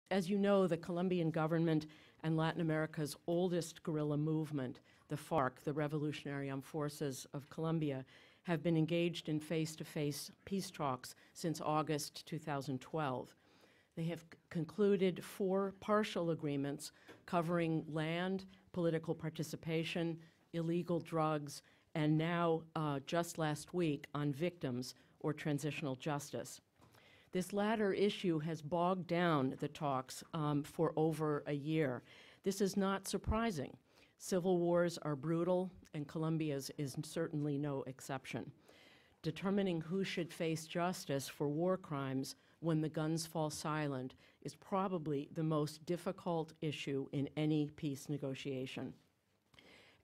As you know, the Colombian government and Latin America's oldest guerrilla movement, the FARC, the Revolutionary Armed Forces of Colombia, have been engaged in face-to-face peace talks since August 2012. They have concluded 4 partial agreements covering land, political participation, illegal drugs, and now, just last week, on victims or transitional justice. This latter issue has bogged down the talks for over a year. This is not surprising. Civil wars are brutal, and Colombia's is certainly no exception. Determining who should face justice for war crimes when the guns fall silent is probably the most difficult issue in any peace negotiation.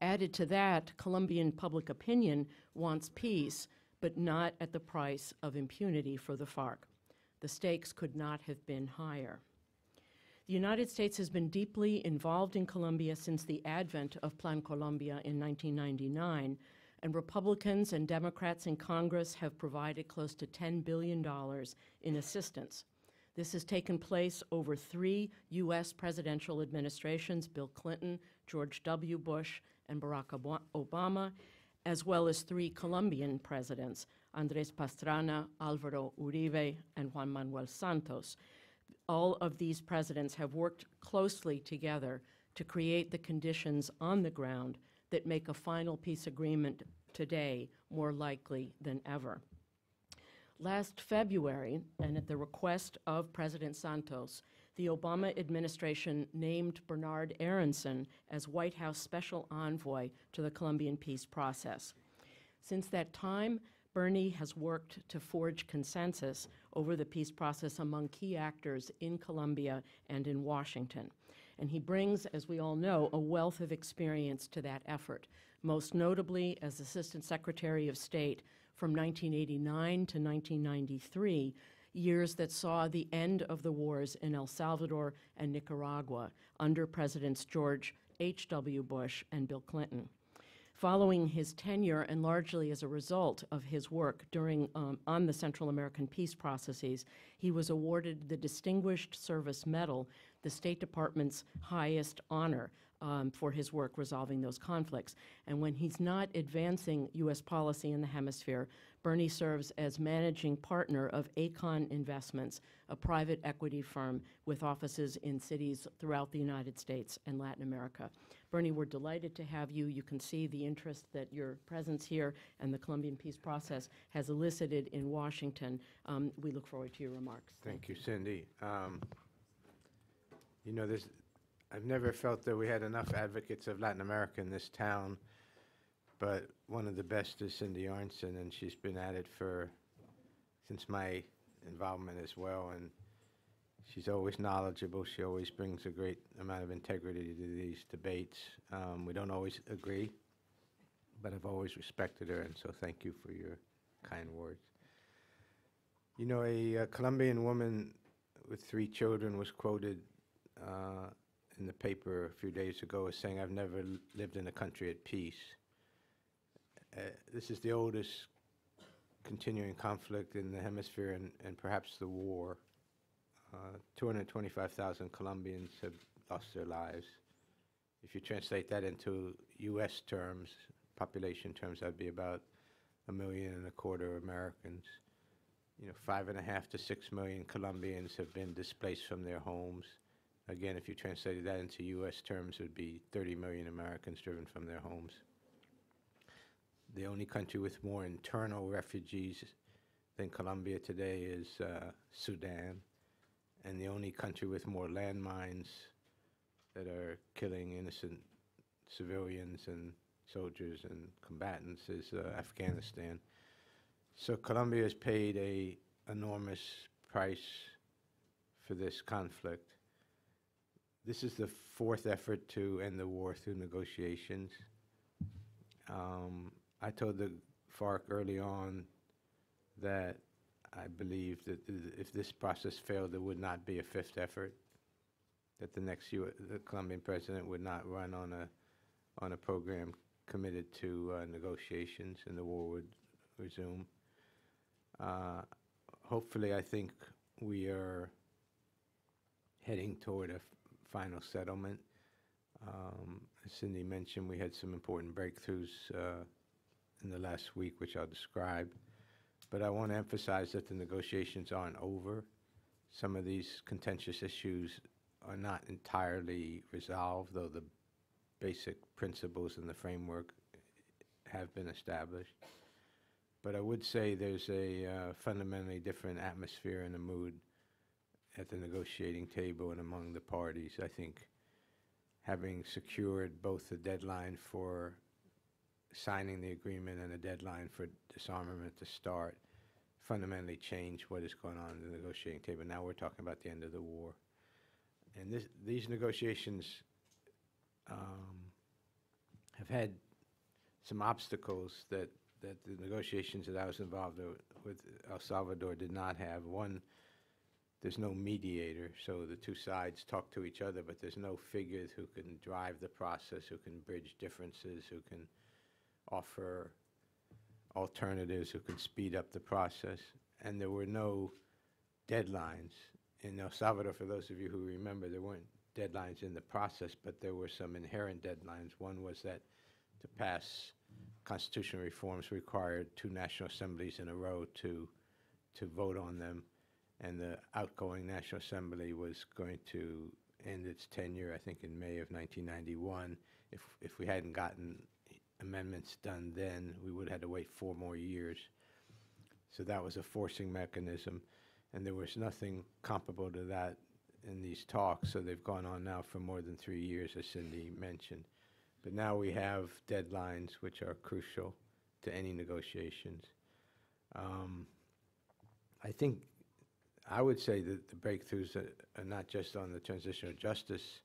Added to that, Colombian public opinion wants peace, but not at the price of impunity for the FARC. The stakes could not have been higher. The United States has been deeply involved in Colombia since the advent of Plan Colombia in 1999, and Republicans and Democrats in Congress have provided close to $10 billion in assistance. This has taken place over 3 U.S. presidential administrations, Bill Clinton, George W. Bush, and Barack Obama, as well as 3 Colombian presidents, Andrés Pastrana, Álvaro Uribe, and Juan Manuel Santos. All of these presidents have worked closely together to create the conditions on the ground that make a final peace agreement today more likely than ever. Last February, and at the request of President Santos, the Obama administration named Bernard Aronson as White House Special Envoy to the Colombian peace process. Since that time, Bernie has worked to forge consensus over the peace process among key actors in Colombia and in Washington. And he brings, as we all know, a wealth of experience to that effort, most notably as Assistant Secretary of State from 1989 to 1993, years that saw the end of the wars in El Salvador and Nicaragua under Presidents George H.W. Bush and Bill Clinton. Following his tenure, and largely as a result of his work on the Central American peace processes, he was awarded the Distinguished Service Medal, the State Department's highest honor for his work resolving those conflicts. And when he's not advancing U.S. policy in the hemisphere, Bernie serves as managing partner of Acon Investments, a private equity firm with offices in cities throughout the United States and Latin America. Bernie, we're delighted to have you. You can see the interest that your presence here and the Colombian peace process has elicited in Washington. We look forward to your remarks. Thank you, Cindy. You know, I've never felt that we had enough advocates of Latin America in this town, but one of the best is Cindy Aronson, and she's been at it since my involvement as well, and she's always knowledgeable. She always brings a great amount of integrity to these debates. We don't always agree, but I've always respected her, and so thank you for your kind words. You know, a Colombian woman with 3 children was quoted in the paper a few days ago as saying, "I've never lived in a country at peace." This is the oldest continuing conflict in the hemisphere and perhaps the war. 225,000 Colombians have lost their lives. If you translate that into U.S. terms, population terms, that'd be about 1.25 million Americans. You know, 5.5 to 6 million Colombians have been displaced from their homes. Again, if you translated that into U.S. terms, it would be 30 million Americans driven from their homes. The only country with more internal refugees than Colombia today is Sudan, and the only country with more landmines that are killing innocent civilians and soldiers and combatants is Afghanistan. So Colombia has paid an enormous price for this conflict. This is the 4th effort to end the war through negotiations. I told the FARC early on that I believed that if this process failed, there would not be a 5th effort, that the next the Colombian president would not run on a program committed to negotiations, and the war would resume. Hopefully, I think we are heading toward a final settlement. As Cindy mentioned, we had some important breakthroughs in the last week, which I'll describe. But I want to emphasize that the negotiations aren't over. Some of these contentious issues are not entirely resolved, though the basic principles and the framework have been established. But I would say there's a fundamentally different atmosphere and a mood at the negotiating table and among the parties. I think having secured both the deadline for signing the agreement and a deadline for disarmament to start fundamentally changed what is going on in the negotiating table. Now we're talking about the end of the war. And these negotiations have had some obstacles that the negotiations that I was involved with El Salvador did not have. One, there's no mediator, so the two sides talk to each other, but there's no figures who can drive the process, who can bridge differences, who can offer alternatives, who can speed up the process. And there were no deadlines. In El Salvador, for those of you who remember, there weren't deadlines in the process, but there were some inherent deadlines. One was that to pass constitutional reforms required two national assemblies in a row to vote on them, and the outgoing National Assembly was going to end its tenure, I think, in May of 1991. If we hadn't gotten amendments done then, we would have had to wait 4 more years. So that was a forcing mechanism, and there was nothing comparable to that in these talks, so they've gone on now for more than 3 years, as Cindy mentioned. But now we have deadlines which are crucial to any negotiations. I think I would say that the breakthroughs are not just on the transitional justice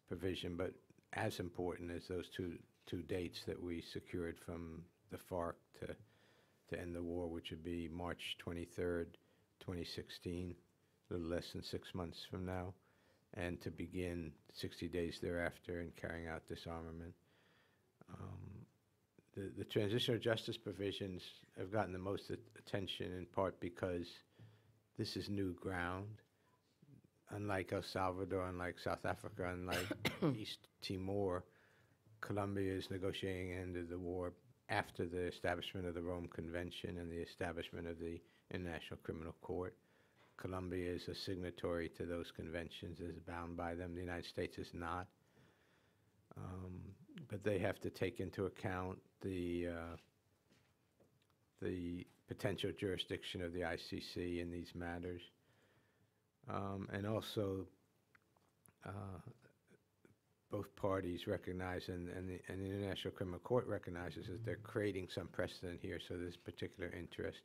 provision, but as important as those two dates that we secured from the FARC to end the war, which would be March 23rd, 2016, a little less than 6 months from now, and to begin 60 days thereafter in carrying out disarmament. The transitional justice provisions have gotten the most attention in part because this is new ground. Unlike El Salvador, unlike South Africa, unlike East Timor, Colombia is negotiating an end of the war after the establishment of the Rome Convention and the establishment of the International Criminal Court. Colombia is a signatory to those conventions, is bound by them. The United States is not. But they have to take into account the potential jurisdiction of the ICC in these matters. And also, both parties recognize, and the International Criminal Court recognizes that they're creating some precedent here, so there's particular interest.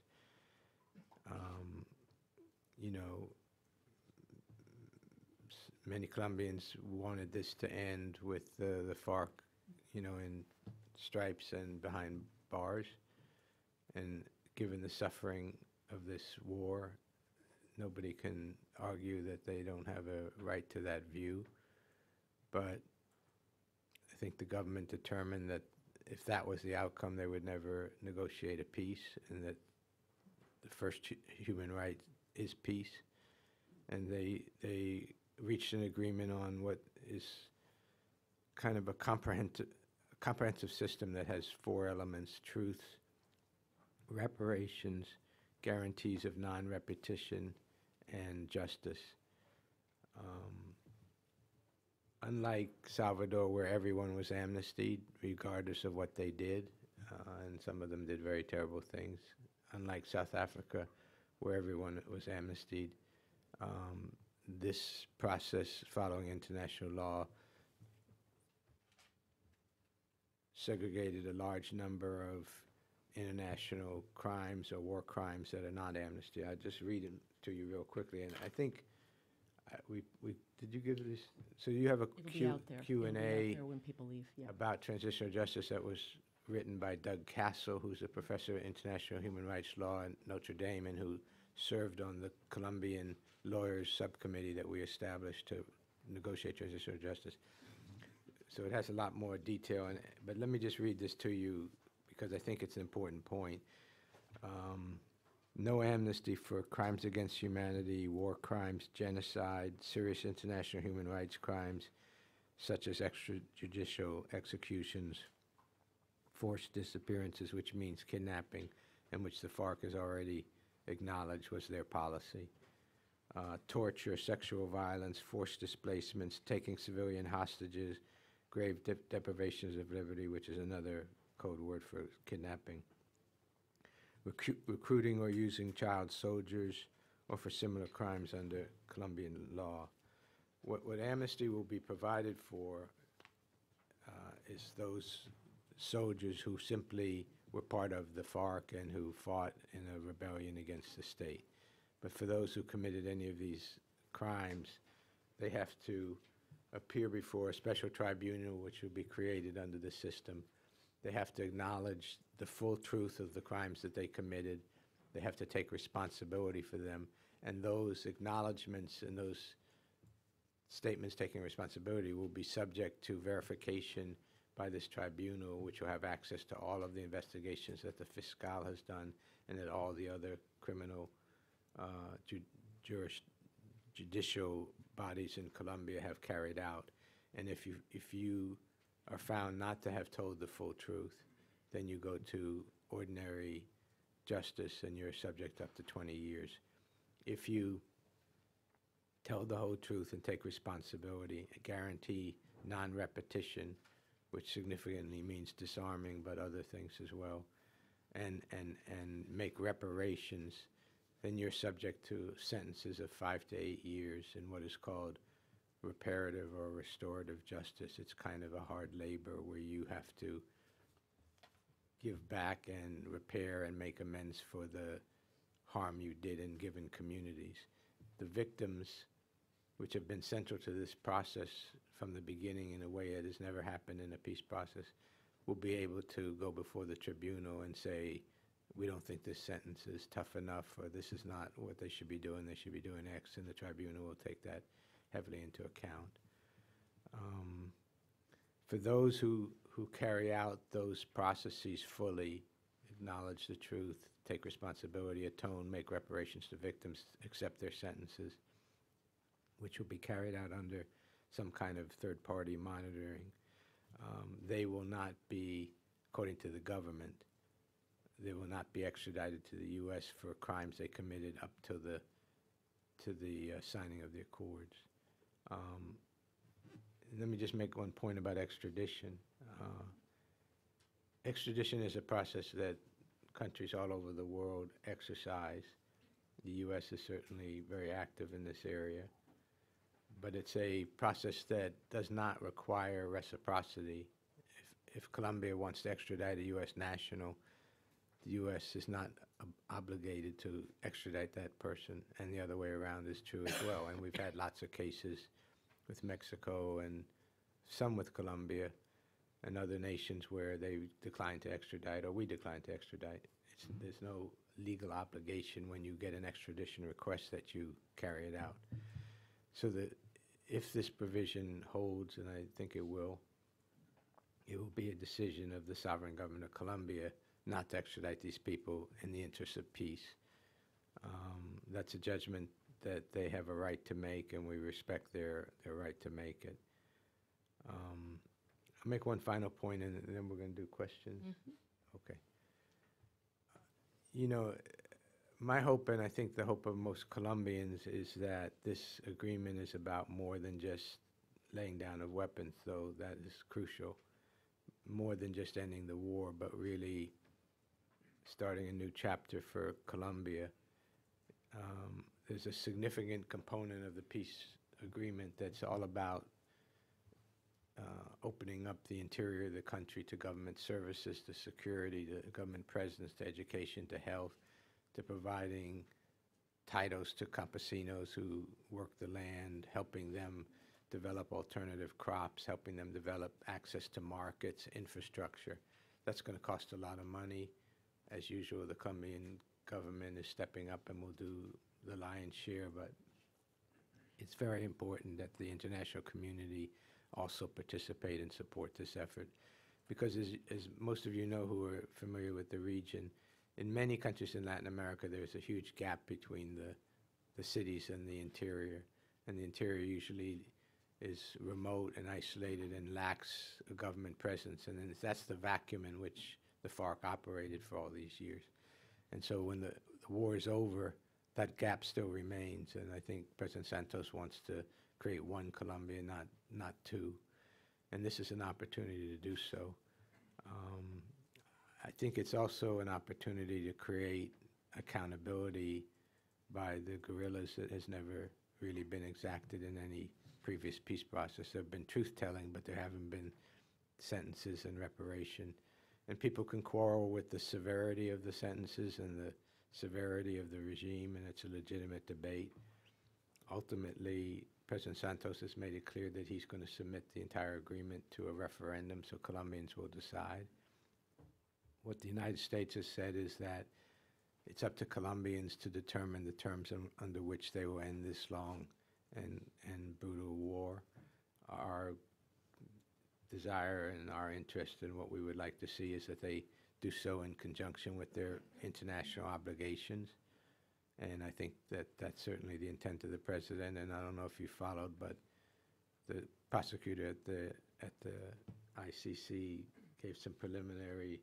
You know, many Colombians wanted this to end with the FARC, you know, in stripes and behind bars. And given the suffering of this war, nobody can argue that they don't have a right to that view. But I think the government determined that if that was the outcome, they would never negotiate a peace, and that the first human right is peace. And they reached an agreement on what is kind of a comprehensive system that has 4 elements: truth, reparations, guarantees of non-repetition, and justice. Unlike Salvador, where everyone was amnestied, regardless of what they did, and some of them did very terrible things. Unlike South Africa, where everyone was amnestied, this process, following international law, segregated a large number of international crimes or war crimes that are not amnesty. I'll just read it to you real quickly. And I think did you give this? So you have a Q&A when people leave, yeah. about transitional justice that was written by Doug Castle, who's a professor of international human rights law at Notre Dame and who served on the Colombian lawyers subcommittee that we established to negotiate transitional justice. So it has a lot more detail, but let me just read this to you because I think it's an important point. no amnesty for crimes against humanity, war crimes, genocide, serious international human rights crimes, such as extrajudicial executions, forced disappearances, which means kidnapping, and which the FARC has already acknowledged was their policy. Torture, sexual violence, forced displacements, taking civilian hostages, grave deprivations of liberty, which is another code word for kidnapping, recruiting or using child soldiers, or for similar crimes under Colombian law. What amnesty will be provided for is those soldiers who simply were part of the FARC and who fought in a rebellion against the state. But for those who committed any of these crimes, they have to appear before a special tribunal which will be created under the system. They have to acknowledge the full truth of the crimes that they committed. They have to take responsibility for them. And those acknowledgments and those statements taking responsibility will be subject to verification by this tribunal, which will have access to all of the investigations that the fiscal has done and that all the other criminal judicial bodies in Colombia have carried out. And if you are found not to have told the full truth, then you go to ordinary justice and you're subject up to 20 years. If you tell the whole truth and take responsibility, guarantee non-repetition, which significantly means disarming, but other things as well, and make reparations, then you're subject to sentences of 5 to 8 years in what is called reparative or restorative justice. It's kind of a hard labor where you have to give back and repair and make amends for the harm you did in given communities. The victims, which have been central to this process from the beginning in a way that has never happened in a peace process, will be able to go before the tribunal and say, we don't think this sentence is tough enough, or this is not what they should be doing X, and the tribunal will take that heavily into account. For those who carry out those processes fully, acknowledge the truth, take responsibility, atone, make reparations to victims, accept their sentences, which will be carried out under some kind of third-party monitoring, they will not be, according to the government, they will not be extradited to the U.S. for crimes they committed up to the signing of the accords. Let me just make one point about extradition. Extradition is a process that countries all over the world exercise. The U.S. is certainly very active in this area, but it's a process that does not require reciprocity. If Colombia wants to extradite a U.S. national, the U.S. is not obligated to extradite that person, and the other way around is true as well. And we've had lots of cases with Mexico and some with Colombia and other nations where they decline to extradite, or we decline to extradite. There's no legal obligation when you get an extradition request that you carry it out. So that if this provision holds, and I think it will be a decision of the sovereign government of Colombia not to extradite these people in the interest of peace. That's a judgment that they have a right to make, and we respect their right to make it. I'll make one final point, and then we're going to do questions. Mm-hmm. Okay. You know, my hope, and I think the hope of most Colombians, is that this agreement is about more than just laying down of weapons, though that is crucial, more than just ending the war, but really starting a new chapter for Colombia. There's a significant component of the peace agreement that's all about opening up the interior of the country to government services, to security, to government presence, to education, to health, to providing titles to campesinos who work the land, helping them develop alternative crops, helping them develop access to markets, infrastructure. That's going to cost a lot of money. As usual, the Colombian government is stepping up and will do the lion's share, but it's very important that the international community also participate and support this effort. Because as most of you know who are familiar with the region, in many countries in Latin America, there's a huge gap between the cities and the interior. And the interior usually is remote and isolated and lacks a government presence. And then that's the vacuum in which the FARC operated for all these years. And so when the war is over, that gap still remains. And I think President Santos wants to create one Colombia, not two. And this is an opportunity to do so. I think it's also an opportunity to create accountability by the guerrillas that has never really been exacted in any previous peace process. There have been truth-telling, but there haven't been sentences and reparation. And people can quarrel with the severity of the sentences and the severity of the regime, and it's a legitimate debate. Ultimately, President Santos has made it clear that he's going to submit the entire agreement to a referendum, so Colombians will decide. What the United States has said is that it's up to Colombians to determine the terms under which they will end this long and brutal war. Our desire and our interest in what we would like to see is that they do so in conjunction with their international obligations. And I think that that's certainly the intent of the president. And I don't know if you followed, but the prosecutor at the ICC gave some preliminary,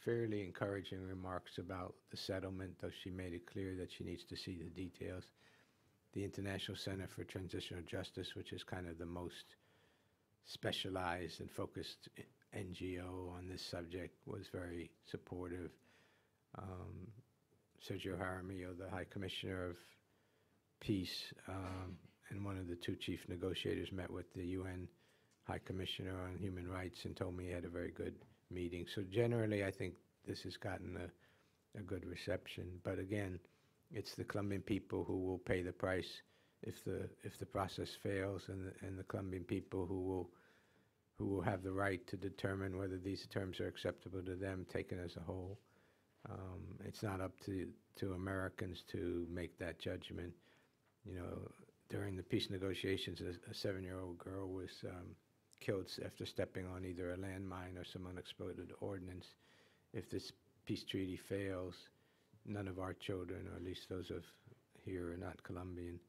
fairly encouraging remarks about the settlement, though she made it clear that she needs to see the details. The International Center for Transitional Justice, which is kind of the most specialized and focused NGO on this subject, was very supportive. Sergio Jaramillo, the High Commissioner of Peace, and one of the two chief negotiators met with the UN High Commissioner on Human Rights and told me he had a very good meeting. So generally, I think this has gotten a good reception. But again, it's the Colombian people who will pay the price if the process fails, and the Colombian people who will have the right to determine whether these terms are acceptable to them, taken as a whole. It's not up to Americans to make that judgment. You know, during the peace negotiations, a 7-year-old girl was killed after stepping on either a landmine or some unexploded ordnance. If this peace treaty fails, none of our children, or at least those of here who are not Colombian,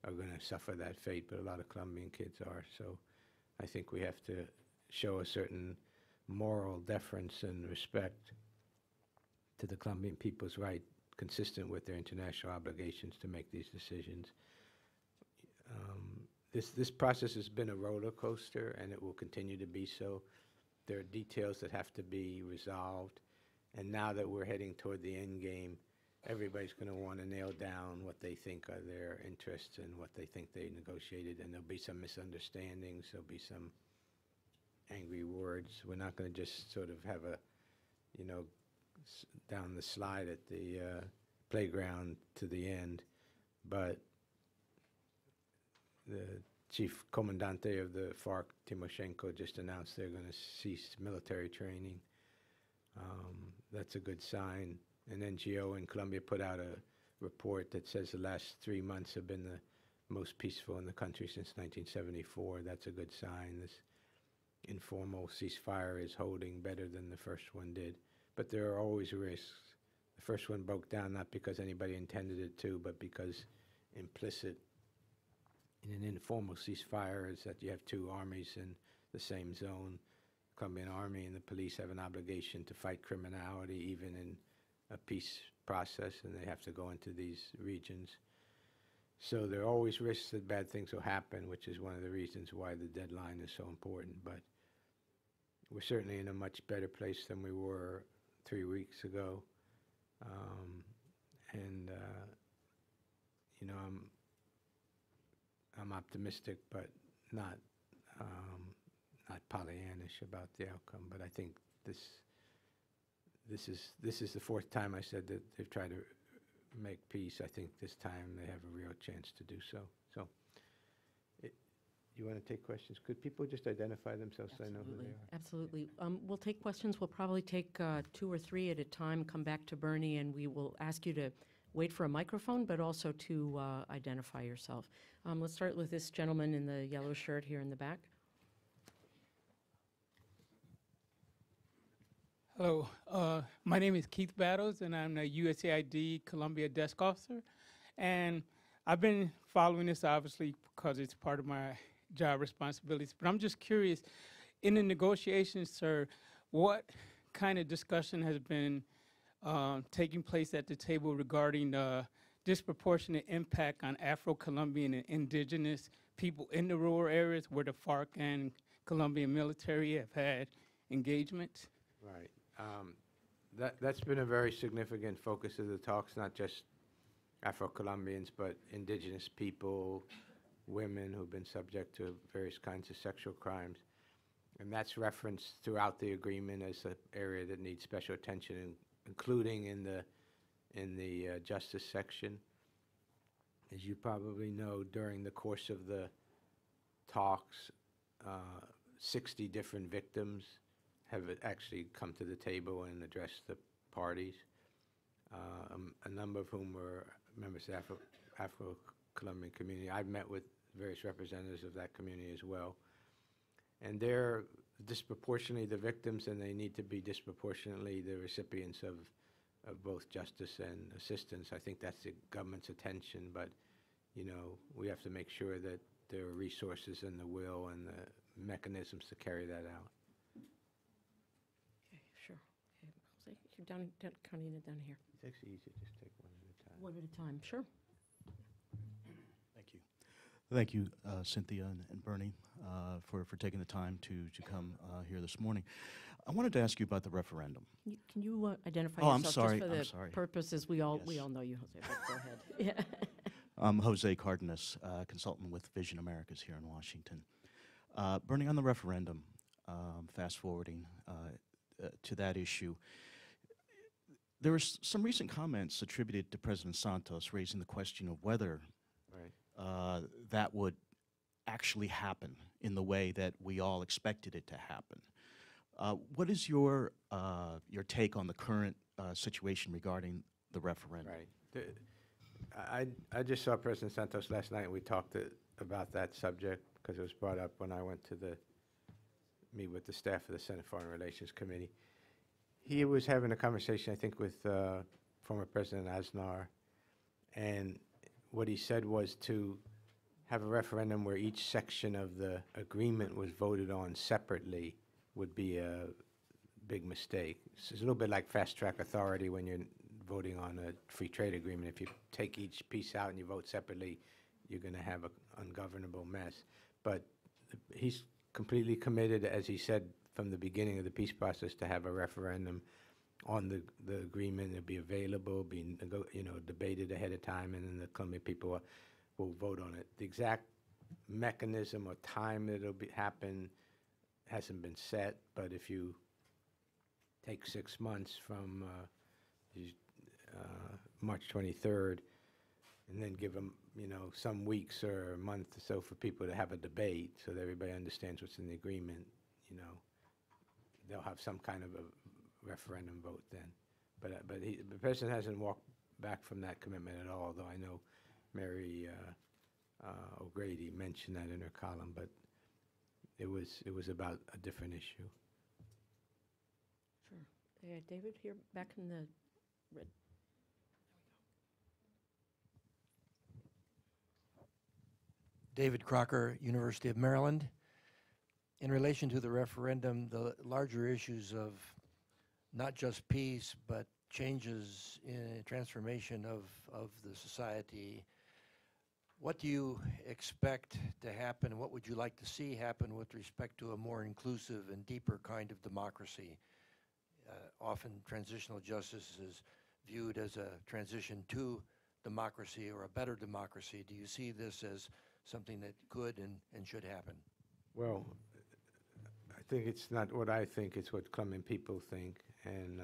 are going to suffer that fate, but a lot of Colombian kids are. So I think we have to show a certain moral deference and respect to the Colombian people's right, consistent with their international obligations to make these decisions. This process has been a roller coaster, and it will continue to be so. There are details that have to be resolved, and now that we're heading toward the end game, everybody's going to want to nail down what they think are their interests and what they think they negotiated, and there'll be some misunderstandings, there'll be some angry words. We're not going to just sort of have a, you know, down the slide at the playground to the end, but the chief commandante of the FARC, Timoshenko, just announced they're going to cease military training. That's a good sign. An NGO in Colombia put out a report that says the last 3 months have been the most peaceful in the country since 1974. That's a good sign. This informal ceasefire is holding better than the first one did. But there are always risks. The first one broke down not because anybody intended it to, but because implicit in an informal ceasefire is that you have two armies in the same zone. The Colombian army and the police have an obligation to fight criminality even in a peace process, and they have to go into these regions. So there are always risks that bad things will happen, which is one of the reasons why the deadline is so important. But we're certainly in a much better place than we were 3 weeks ago. You know, I'm optimistic, but not Pollyannish about the outcome. But I think this is the fourth time I said that they've tried to make peace. I think this time they have a real chance to do so. So, you want to take questions? Could people just identify themselves so I know who they are? Absolutely. We'll take questions. We'll probably take 2 or 3 at a time, come back to Bernie, and we will ask you to wait for a microphone, but also to identify yourself. Let's start with this gentleman in the yellow shirt here in the back. Hello, my name is Keith Battles, and I'm the USAID Colombia Desk Officer. And I've been following this, obviously, because it's part of my job responsibilities. But I'm just curious, in the negotiations, sir, what kind of discussion has been taking place at the table regarding the disproportionate impact on Afro-Colombian and indigenous people in the rural areas where the FARC and Colombian military have had engagements? Right. That's been a very significant focus of the talks, not just Afro-Colombians, but indigenous people, women who've been subject to various kinds of sexual crimes. And that's referenced throughout the agreement as an area that needs special attention, including in the justice section. As you probably know, during the course of the talks, 60 different victims have actually come to the table and addressed the parties, a number of whom were members of the Afro-Colombian community. I've met with various representatives of that community as well. And they're disproportionately the victims, and they need to be disproportionately the recipients of both justice and assistance. I think that's the government's attention, but, you know, we have to make sure that there are resources and the will and the mechanisms to carry that out. Okay, sure. Okay, Jose, you're counting it down here. It's actually easy, just take one at a time. One at a time, sure. Thank you. Thank you, Cynthia and Bernie, for taking the time to come here this morning. I wanted to ask you about the referendum. Can you identify Oh, yourself I'm sorry, just for I'm the sorry. purposes? We all Yes. know you, Jose, but go ahead. Yeah. I'm Jose Cardenas, consultant with Vision Americas here in Washington. Bernie, on the referendum, fast forwarding to that issue, there were some recent comments attributed to President Santos raising the question of whether Right. that would actually happen in the way that we all expected it to happen. What is your take on the current situation regarding the referendum? Right. I just saw President Santos last night, and we talked about that subject because it was brought up when I went to meet with the staff of the Senate Foreign Relations Committee. He was having a conversation, I think, with former President Aznar, and what he said was to have a referendum where each section of the agreement was voted on separately would be a big mistake. It's a little bit like fast-track authority when you're voting on a free trade agreement. If you take each piece out and you vote separately, you're going to have an ungovernable mess. But he's completely committed, as he said from the beginning of the peace process, to have a referendum on the agreement. It'll be available, debated ahead of time, and then the Colombian people will vote on it. The exact mechanism or time that it'll happen hasn't been set, but if you take 6 months from March 23rd, and then give them, some weeks or a month or so for people to have a debate so that everybody understands what's in the agreement, they'll have some kind of a referendum vote then. But the president hasn't walked back from that commitment at all, though I know Mary O'Grady mentioned that in her column, but it was about a different issue. Sure. David, here, back in the red. David Crocker, University of Maryland. In relation to the referendum, the larger issues of not just peace, but changes in transformation of the society, what do you expect to happen? What would you like to see happen with respect to a more inclusive and deeper kind of democracy? Often transitional justice is viewed as a transition to democracy or a better democracy. Do you see this as something that could and should happen? Well, I think it's not what I think, it's what Colombian people think, and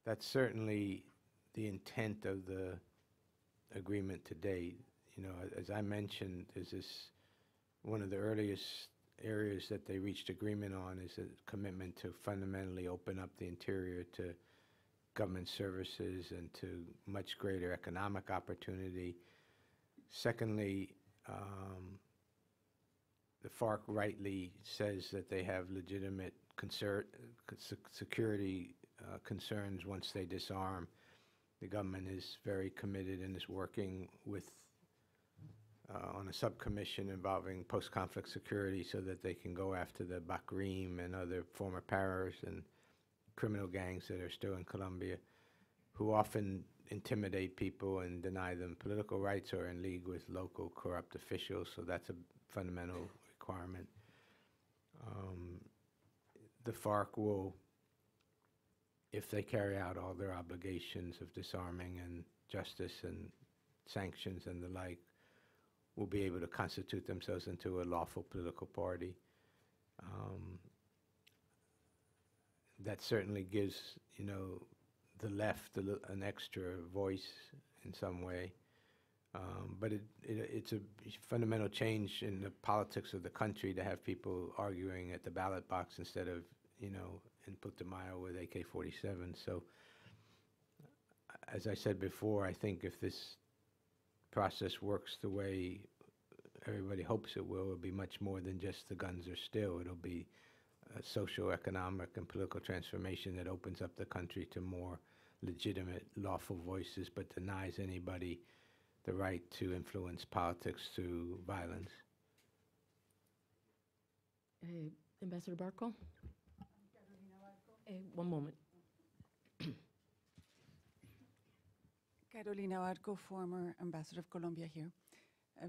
that's certainly the intent of the agreement to date. As I mentioned, one of the earliest areas that they reached agreement on is a commitment to fundamentally open up the interior to government services and to much greater economic opportunity. Secondly, the FARC rightly says that they have legitimate security concerns once they disarm. The government is very committed and is working with on a subcommission involving post-conflict security so that they can go after the Bakrim and other former paras and criminal gangs that are still in Colombia, who often intimidate people and deny them political rights or in league with local corrupt officials. So that's a fundamental requirement. The FARC will, if they carry out all their obligations of disarming and justice and sanctions and the like, will be able to constitute themselves into a lawful political party. That certainly gives, you know, the left an extra voice in some way. But it's a fundamental change in the politics of the country to have people arguing at the ballot box instead of, you know, in Putumayo with AK-47. So, as I said before, I think if this process works the way everybody hopes it will, it'll be much more than just the guns are still. It'll be a social, economic, and political transformation that opens up the country to more legitimate, lawful voices, but denies anybody the right to influence politics through violence. Ambassador Barco? One moment. Carolina Arco, former ambassador of Colombia here.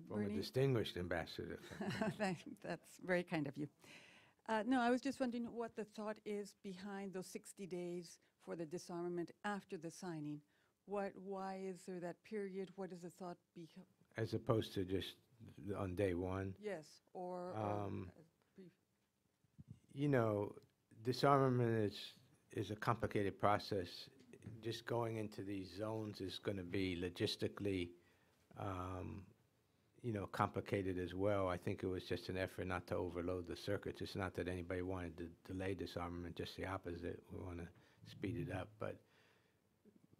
From a Bernie, distinguished ambassador. that's very kind of you. No, I was just wondering what the thought is behind those 60 days for the disarmament after the signing. Why is there that period? What is the thought behind? As opposed to just on day one. Yes, or You know, disarmament is a complicated process. Just going into these zones is going to be logistically, you know, complicated as well. I think it was just an effort not to overload the circuits. It's not that anybody wanted to delay disarmament, just the opposite. We want to speed it up. But,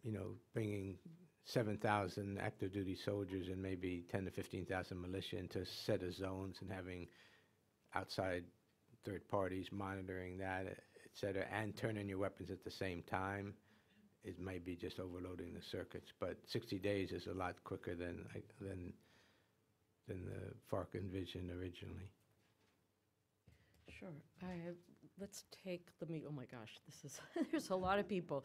you know, bringing 7,000 active duty soldiers and maybe 10 to 15,000 militia into a set of zones and having outside third parties monitoring that, et cetera, and turning your weapons at the same time, it might be just overloading the circuits. But 60 days is a lot quicker than the FARC envisioned originally. Sure. Let's take oh my gosh, this is, there's a lot of people.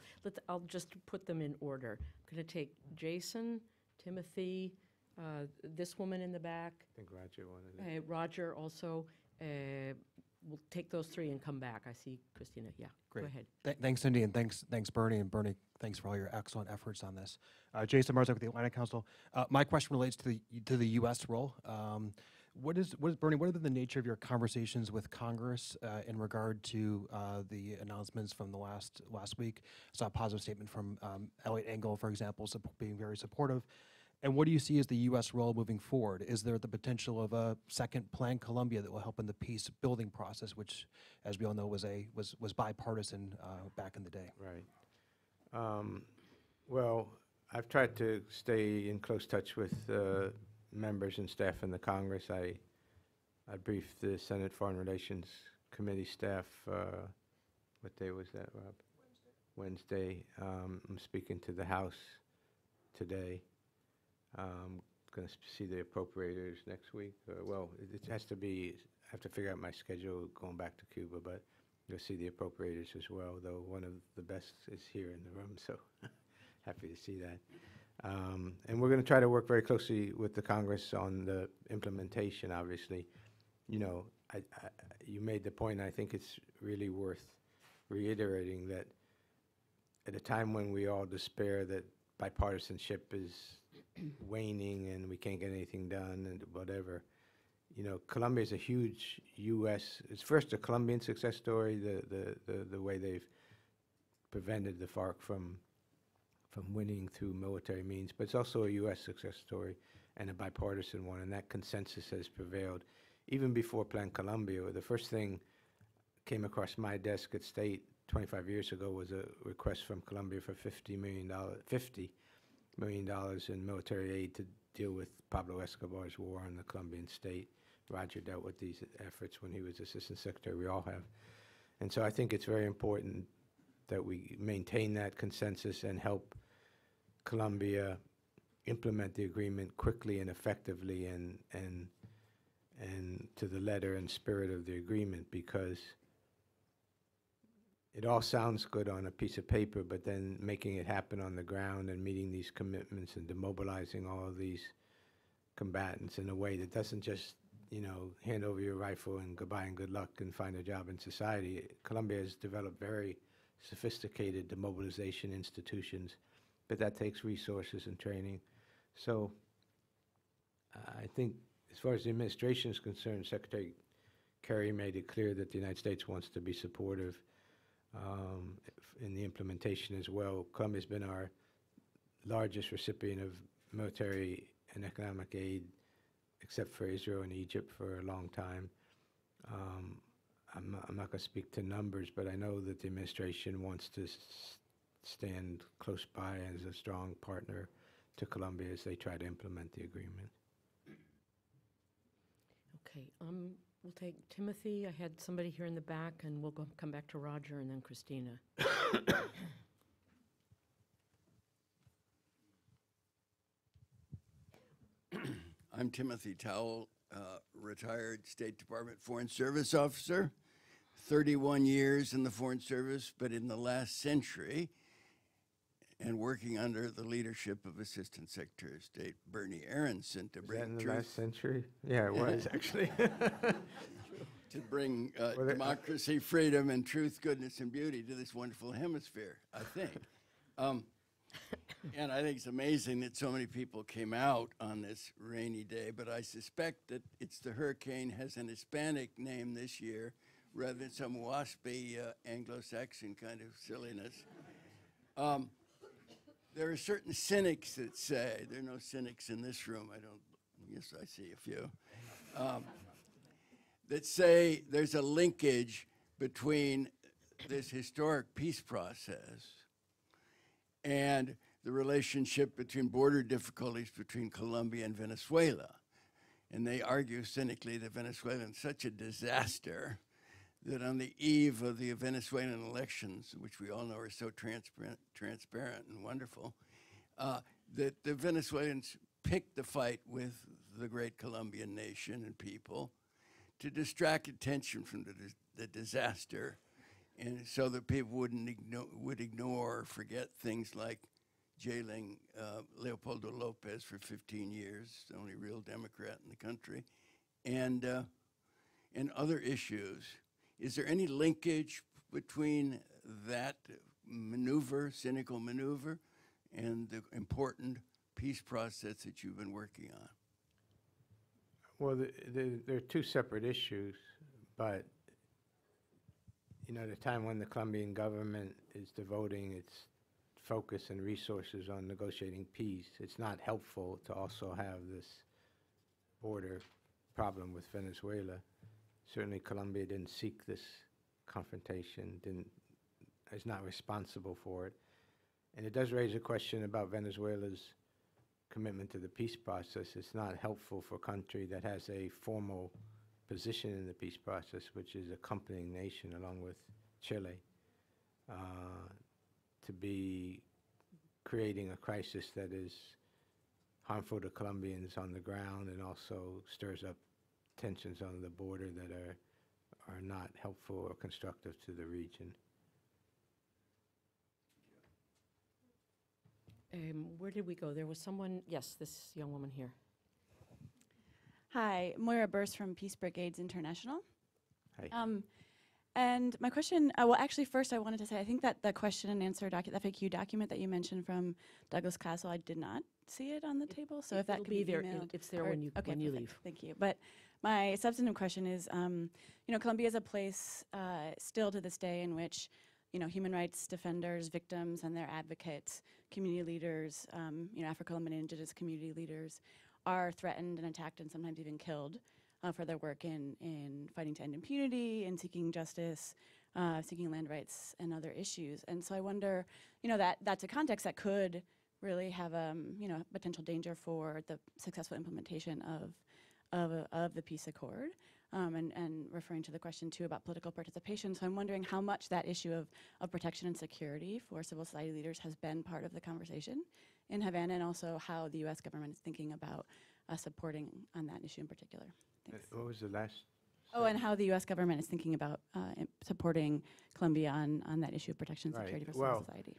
I'll just put them in order. I'm going to take Jason, Timothy, this woman in the back, I think Roger wanted it. Roger also. We'll take those three and come back. I see Christina. Yeah, Great. Go ahead. Thanks, Cindy, and thanks, Bernie. And Bernie, thanks for all your excellent efforts on this. Jason Marzak with the Atlantic Council. My question relates to the U.S. role. What is Bernie? What have been the nature of your conversations with Congress in regard to the announcements from the last week? I saw a positive statement from Elliot Engel, for example, being very supportive. And what do you see as the U.S. role moving forward? Is there the potential of a second Plan Colombia that will help in the peace building process, which, as we all know, was bipartisan back in the day? Right. Well, I've tried to stay in close touch with members and staff in the Congress. I briefed the Senate Foreign Relations Committee staff. What day was that, Rob? Wednesday. I'm speaking to the House today. I'm going to see the appropriators next week. Well, it has to be, I have to figure out my schedule going back to Cuba, but you'll see the appropriators as well, though one of the best is here in the room, so happy to see that. And we're going to try to work very closely with the Congress on the implementation, obviously. You know, you made the point, I think it's really worth reiterating that at a time when we all despair that bipartisanship is waning and we can't get anything done and whatever, you know, Colombia is a huge U.S. It's first a Colombian success story, the way they've prevented the FARC from winning through military means, but it's also a U.S. success story and a bipartisan one, and that consensus has prevailed. Even before Plan Colombia, the first thing came across my desk at State 25 years ago was a request from Colombia for $50 million in military aid to deal with Pablo Escobar's war on the Colombian state. Roger dealt with these efforts when he was Assistant Secretary. We all have. And so I think it's very important that we maintain that consensus and help Colombia implement the agreement quickly and effectively and to the letter and spirit of the agreement, because it all sounds good on a piece of paper, but then making it happen on the ground and meeting these commitments and demobilizing all of these combatants in a way that doesn't just, you know, hand over your rifle and goodbye and good luck and find a job in society. Colombia has developed very sophisticated demobilization institutions, but that takes resources and training. So I think as far as the administration is concerned, Secretary Kerry made it clear that the United States wants to be supportive in the implementation as well. Colombia's been our largest recipient of military and economic aid, except for Israel and Egypt, for a long time. I'm not going to speak to numbers, but I know that the administration wants to stand close by as a strong partner to Colombia as they try to implement the agreement. Okay, we'll take Timothy. I had somebody here in the back, and we'll come back to Roger and then Christina. I'm Timothy Towell, retired State Department Foreign Service officer, 31 years in the Foreign Service, but in the last century, and working under the leadership of Assistant Secretary of State Bernie Aronson to bring Was that in the truth. last century? Yeah, it was, actually. To bring democracy, freedom, and truth, goodness, and beauty to this wonderful hemisphere, I think. And I think it's amazing that so many people came out on this rainy day, but I suspect that it's the hurricane has an Hispanic name this year rather than some waspy Anglo-Saxon kind of silliness. There are certain cynics that say, there are no cynics in this room, yes, I see a few, that say there's a linkage between this historic peace process and the relationship between border difficulties between Colombia and Venezuela. And they argue cynically that Venezuela is such a disaster that on the eve of the Venezuelan elections, which we all know are so transparent and wonderful, that the Venezuelans picked the fight with the great Colombian nation and people to distract attention from the disaster, and so that people would ignore or forget things like jailing Leopoldo Lopez for 15 years, the only real Democrat in the country, and other issues. Is there any linkage between that maneuver, cynical maneuver, and the important peace process that you've been working on? Well, they're two separate issues, but you know, the time when the Colombian government is devoting its focus and resources on negotiating peace, it's not helpful to also have this border problem with Venezuela. Certainly Colombia didn't seek this confrontation, is not responsible for it. And it does raise a question about Venezuela's commitment to the peace process. It's not helpful for a country that has a formal position in the peace process, which is accompanying nation along with Chile, to be creating a crisis that is harmful to Colombians on the ground and also stirs up tensions on the border that are not helpful or constructive to the region. Where did we go? There was someone, yes, this young woman here. Hi, Moira Burst from Peace Brigades International. Hi. And my question, well, actually, first I wanted to say, I think that the question and answer document, the FAQ document that you mentioned from Douglas Castle, I did not see it on the table. So if that It'll could be be there. emailed, It's there or- when you okay, when you perfect. leave. Thank you. But my substantive question is, you know, Colombia is a place still to this day in which, you know, human rights defenders, victims, and their advocates, community leaders, you know, Afro-Colombian indigenous community leaders, are threatened and attacked and sometimes even killed for their work in fighting to end impunity and seeking justice, seeking land rights and other issues. And so I wonder, you know, that's a context that could really have you know, potential danger for the successful implementation of the peace accord. and referring to the question too about political participation. So I'm wondering how much that issue of protection and security for civil society leaders has been part of the conversation in Havana, and also how the U.S. government is thinking about supporting on that issue in particular. Thanks. What was the last? Oh, and how the U.S. government is thinking about supporting Colombia on that issue of protection and Right. security for Well, civil society.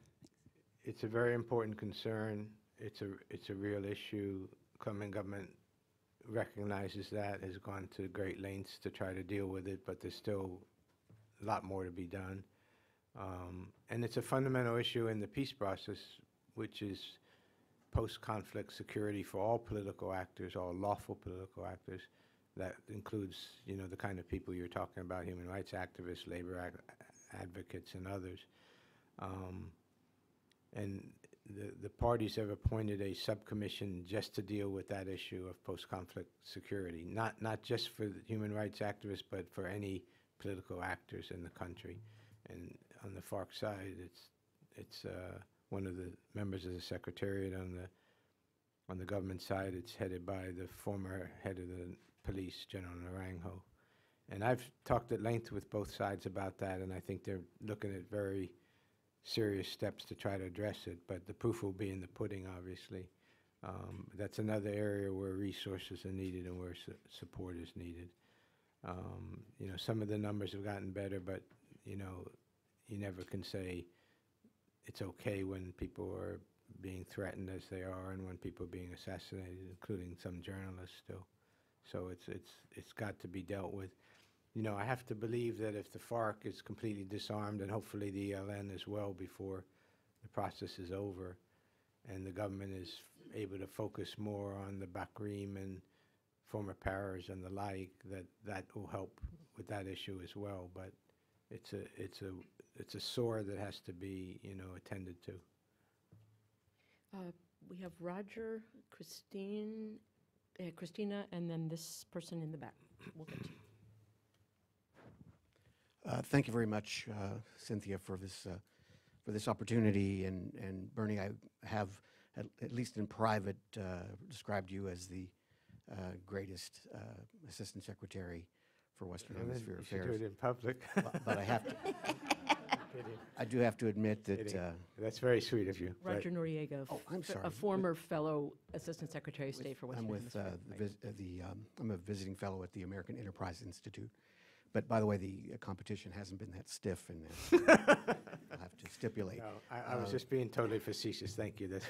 It's a very important concern. It's a real issue. Colombian government recognizes that, has gone to great lengths to try to deal with it, but there's still a lot more to be done. And it's a fundamental issue in the peace process, which is post-conflict security for all political actors, all lawful political actors. That includes, you know, the kind of people you're talking about, human rights activists, labor advocates, and others. And the parties have appointed a subcommission just to deal with that issue of post-conflict security, not just for the human rights activists, but for any political actors in the country. And on the FARC side, it's one of the members of the Secretariat. On the government side, it's headed by the former head of the police, General Naranjo. And I've talked at length with both sides about that, and I think they're looking at very serious steps to try to address it, but the proof will be in the pudding, obviously. That's another area where resources are needed and where support is needed. You know, some of the numbers have gotten better, but, you know, you never can say it's okay when people are being threatened as they are and when people are being assassinated, including some journalists still. So it's got to be dealt with. You know, I have to believe that if the FARC is completely disarmed, and hopefully the ELN as well before the process is over, and the government is able to focus more on the Bakrim and former paras and the like, that will help with that issue as well. But it's a sore that has to be, you know, attended to. We have Roger, Christina, and then this person in the back. We'll get to you. Thank you very much, Cynthia, for this opportunity. And Bernie, I have, at least in private, described you as the greatest Assistant Secretary for Western Hemisphere You Affairs. should do it in public. But I have to. I do have to admit that. That's very sweet of you. but- Roger Noriega, Oh, I'm sorry. a former fellow Assistant Secretary of State for Western I'm with Hemisphere. I'm a visiting fellow at the American Enterprise Institute. But by the way, the competition hasn't been that stiff, and I'll have to stipulate. No, I was just being totally facetious. Thank you. That's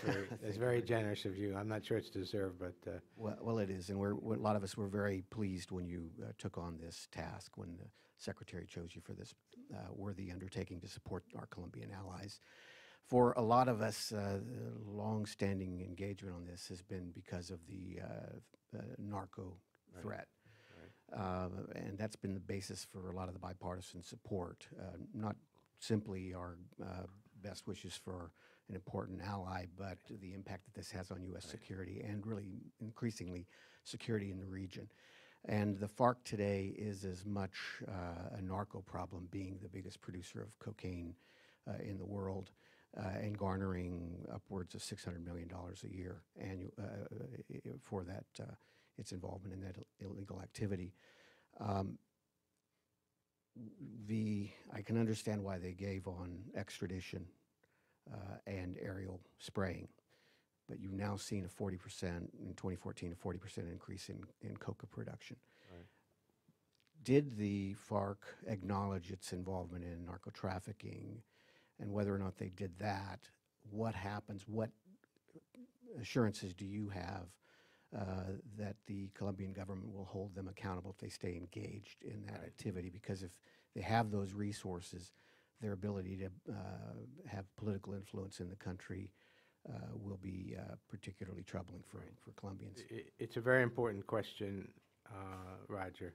very generous of you. I'm not sure it's deserved, but Well, it is, and a lot of us were very pleased when you took on this task, when the Secretary chose you for this worthy undertaking to support our Colombian allies. For a lot of us, long-standing engagement on this has been because of the narco threat. And that's been the basis for a lot of the bipartisan support, not simply our best wishes for an important ally, but the impact that this has on U.S. security and really increasingly security in the region. And the FARC today is as much a narco problem, being the biggest producer of cocaine in the world and garnering upwards of $600 million a year for that its involvement in that illegal activity. I can understand why they gave on extradition and aerial spraying, but you've now seen a 40% in 2014, a 40% increase in coca production. Right. Did the FARC acknowledge its involvement in narco trafficking, and whether or not they did that, what happens? What assurances do you have that the Colombian government will hold them accountable if they stay engaged in that activity? Because if they have those resources, their ability to have political influence in the country will be particularly troubling for Colombians. It's a very important question, Roger,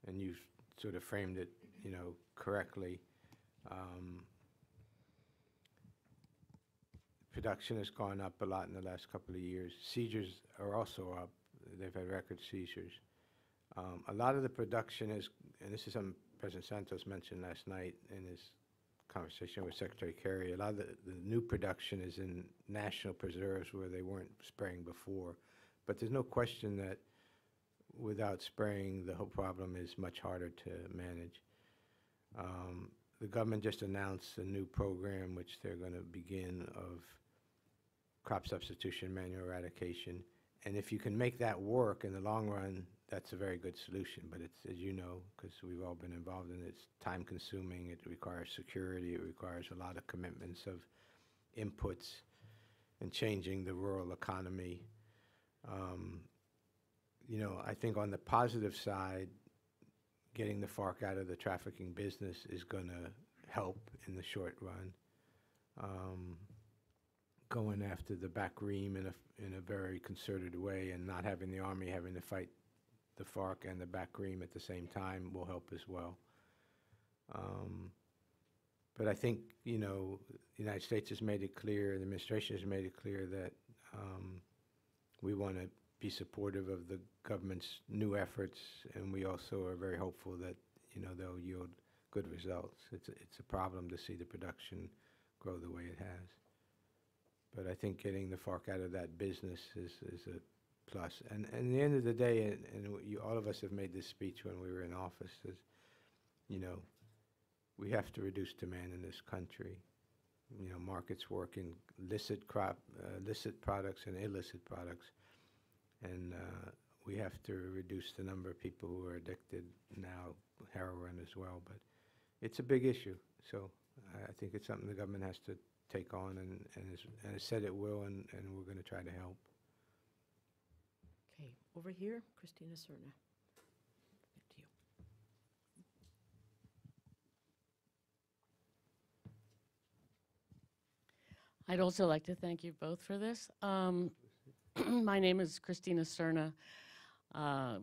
and you've sort of framed it, you know, correctly. Production has gone up a lot in the last couple of years. Seizures are also up. They've had record seizures. A lot of the production is, and this is something President Santos mentioned last night in his conversation with Secretary Kerry, a lot of the new production is in national preserves where they weren't spraying before. But there's no question that without spraying the whole problem is much harder to manage. The government just announced a new program which they're going to begin of crop substitution, manual eradication. And if you can make that work in the long run, that's a very good solution. But it's, as you know, because we've all been involved in it, it's time consuming, it requires security, it requires a lot of commitments of inputs and changing the rural economy. You know, I think on the positive side, getting the FARC out of the trafficking business is going to help in the short run. Going after the back ream in a very concerted way and not having the army having to fight the FARC and the back ream at the same time will help as well. But I think, you know, the United States has made it clear, the administration has made it clear that we want to be supportive of the government's new efforts, and we also are very hopeful that, you know, they'll yield good results. It's a problem to see the production grow the way it has. But I think getting the FARC out of that business is a plus. And at the end of the day, and all of us have made this speech when we were in office, is, you know, we have to reduce demand in this country. You know, markets work in licit products and illicit products. And we have to reduce the number of people who are addicted now, heroin as well. But it's a big issue. So I think it's something the government has to take on and has said it will, and we're going to try to help. Okay, over here, Christina Serna. Back to you. I'd also like to thank you both for this. My name is Christina Serna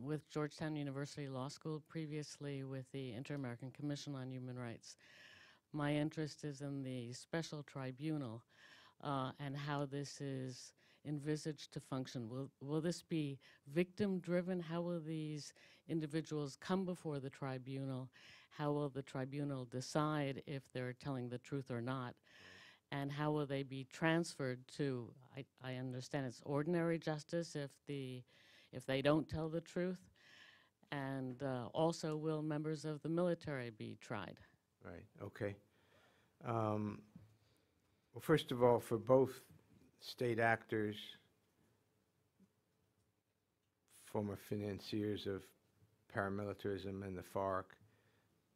with Georgetown University Law School, previously with the Inter-American Commission on Human Rights. My interest is in the special tribunal and how this is envisaged to function. Will this be victim-driven? How will these individuals come before the tribunal? How will the tribunal decide if they're telling the truth or not? And how will they be transferred to, I understand it's ordinary justice if they don't tell the truth? And also, will members of the military be tried? Right, okay. Well, first of all, for both state actors, former financiers of paramilitarism and the FARC,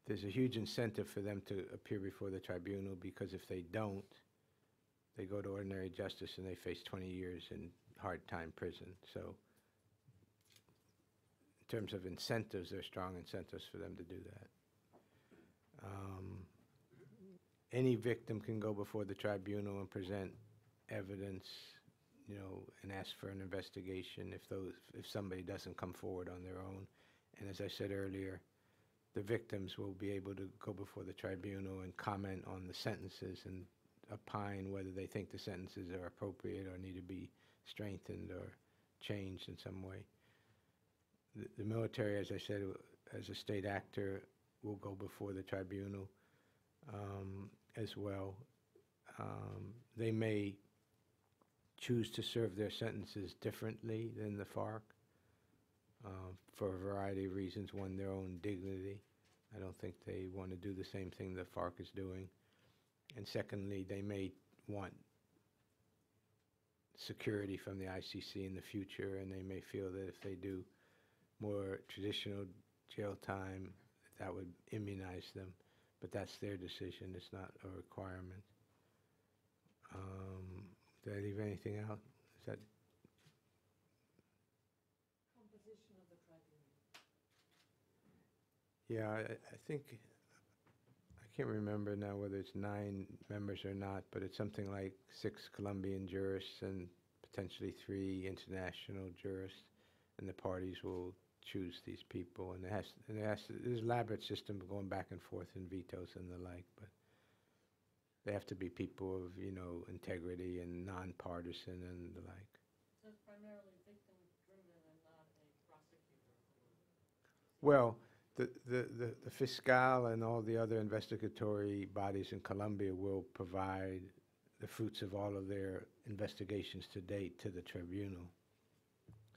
there's a huge incentive for them to appear before the tribunal, because if they don't, they go to ordinary justice and they face 20 years in hard time prison. So in terms of incentives, there are strong incentives for them to do that. Any victim can go before the tribunal and present evidence, you know, and ask for an investigation if somebody doesn't come forward on their own. And as I said earlier, the victims will be able to go before the tribunal and comment on the sentences and opine whether they think the sentences are appropriate or need to be strengthened or changed in some way. The military, as I said, as a state actor, will go before the tribunal as well. They may choose to serve their sentences differently than the FARC for a variety of reasons. One, their own dignity. I don't think they want to do the same thing the FARC is doing. And secondly, they may want security from the ICC in the future, and they may feel that if they do more traditional jail time, that would immunize them. But that's their decision. It's not a requirement. Did I leave anything out? Is that composition of the tribunal? Yeah, I think, I can't remember now whether it's 9 members or not, but it's something like 6 Colombian jurists and potentially 3 international jurists, and the parties will choose these people. And there's an elaborate system of going back and forth and vetoes and the like, but they have to be people of, you know, integrity and nonpartisan and the like. So it's primarily victim-driven and not a prosecutor? Well, the fiscal and all the other investigatory bodies in Colombia will provide the fruits of all of their investigations to date to the tribunal.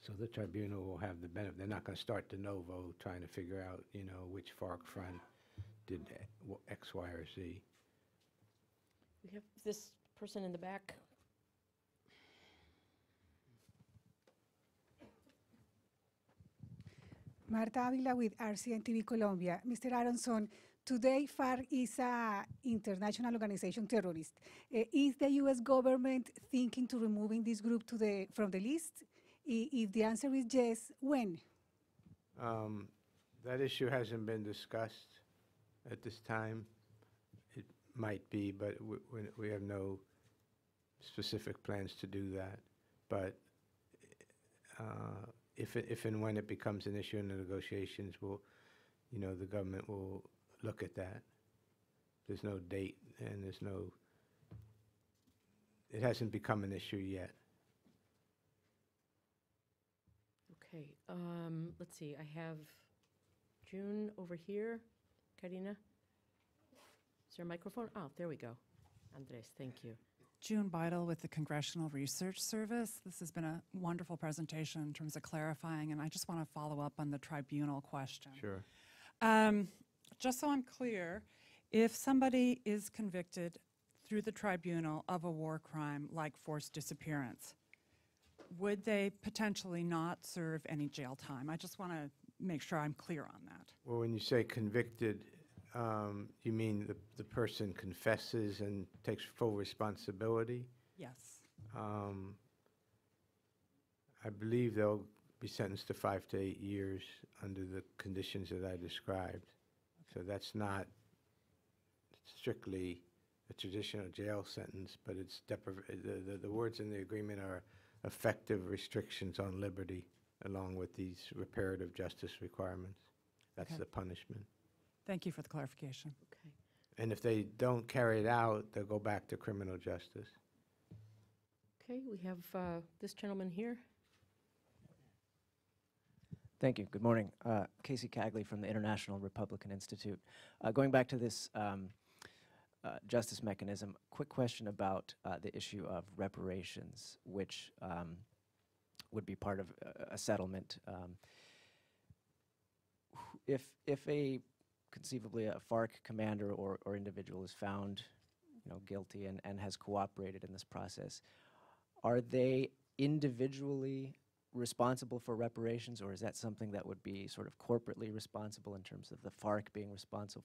So the tribunal will have the benefit. They're not going to start de novo trying to figure out, you know, which FARC front did X, Y, or Z. We have this person in the back. Marta Avila with RCN TV Colombia. Mr. Aronson, today FARC is an international organization terrorist. Is the U.S. government thinking to removing this group from the list? If the answer is yes, when? That issue hasn't been discussed at this time. It might be, but we have no specific plans to do that. But if and when it becomes an issue in the negotiations, you know, the government will look at that. There's no date, and it hasn't become an issue yet. Okay, let's see, I have June over here. Karina? Is there a microphone? Oh, there we go. Andres, thank you. June Beidel with the Congressional Research Service. This has been a wonderful presentation in terms of clarifying, and I just want to follow up on the tribunal question. Sure. Just so I'm clear, if somebody is convicted through the tribunal of a war crime like forced disappearance, would they potentially not serve any jail time? I just want to make sure I'm clear on that. Well, when you say convicted, you mean the person confesses and takes full responsibility? Yes. I believe they'll be sentenced to 5 to 8 years under the conditions that I described. So that's not strictly a traditional jail sentence, but it's the words in the agreement are effective restrictions on liberty, along with these reparative justice requirements. That's the punishment. Thank you for the clarification. Okay. And if they don't carry it out, they'll go back to criminal justice. Okay, we have this gentleman here. Thank you. Good morning. Casey Cagley from the International Republican Institute. Going back to this justice mechanism, quick question about the issue of reparations, which would be part of a settlement. If conceivably a FARC commander or individual is found, guilty and has cooperated in this process, are they individually responsible for reparations, or is that something that would be sort of corporately responsible in terms of the FARC being responsible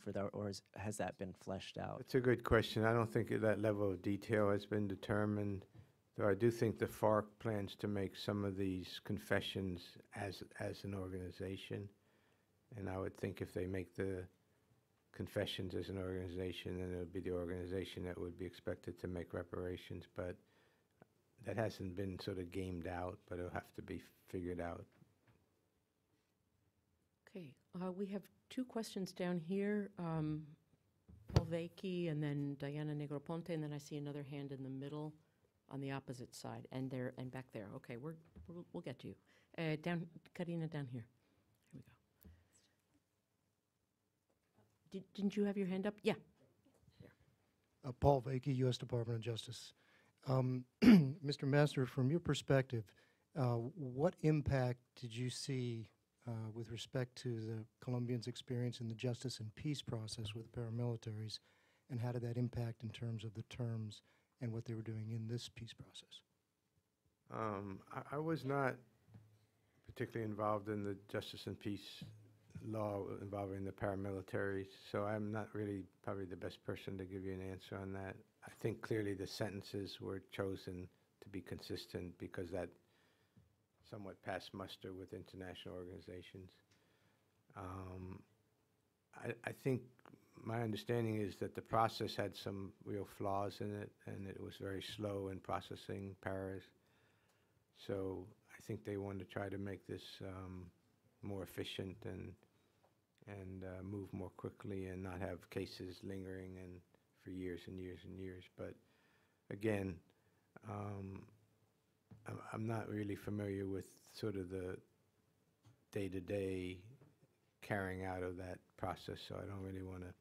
for that, or has that been fleshed out? That's a good question. I don't think that level of detail has been determined, though I do think the FARC plans to make some of these confessions as an organization. And I would think if they make the confessions as an organization, then it would be the organization that would be expected to make reparations. But that hasn't been sort of gamed out, but it'll have to be figured out. Okay, we have 2 questions down here. Paul Vakey and then Diana Negroponte, and then I see another hand in the middle on the opposite side, and there and back there. Okay, we'll get to you. Down, Karina, down here. Here we go. Didn't you have your hand up? Yeah. Paul Vakey, U.S. Department of Justice. Mr. Master, from your perspective, what impact did you see with respect to the Colombians' experience in the justice and peace process with paramilitaries, and how did that impact in terms of the terms and what they were doing in this peace process? I was not particularly involved in the justice and peace law involving the paramilitaries, so I'm not really probably the best person to give you an answer on that. I think clearly the sentences were chosen to be consistent because that somewhat passed muster with international organizations. I think my understanding is that the process had some real flaws in it, and it was very slow in processing paras. So I think they wanted to try to make this more efficient and move more quickly and not have cases lingering and for years and years and years. But again, I'm not really familiar with sort of the day-to-day carrying out of that process, so I don't really want to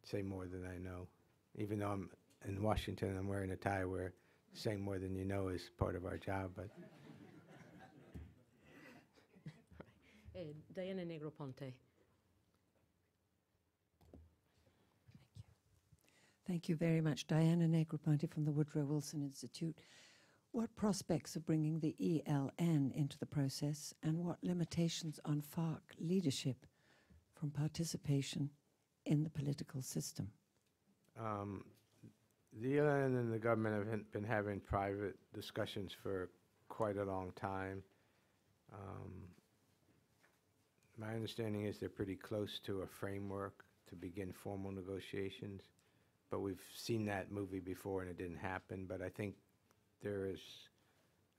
say more than I know. Even though I'm in Washington, I'm wearing a tie where saying more than you know is part of our job. But Diana Negroponte. Thank you very much. Diana Negroponte from the Woodrow Wilson Institute. What prospects of bringing the ELN into the process, and what limitations on FARC leadership from participation in the political system? The ELN and the government have been having private discussions for quite a long time. My understanding is they're pretty close to a framework to begin formal negotiations, but we've seen that movie before and it didn't happen. But I think there is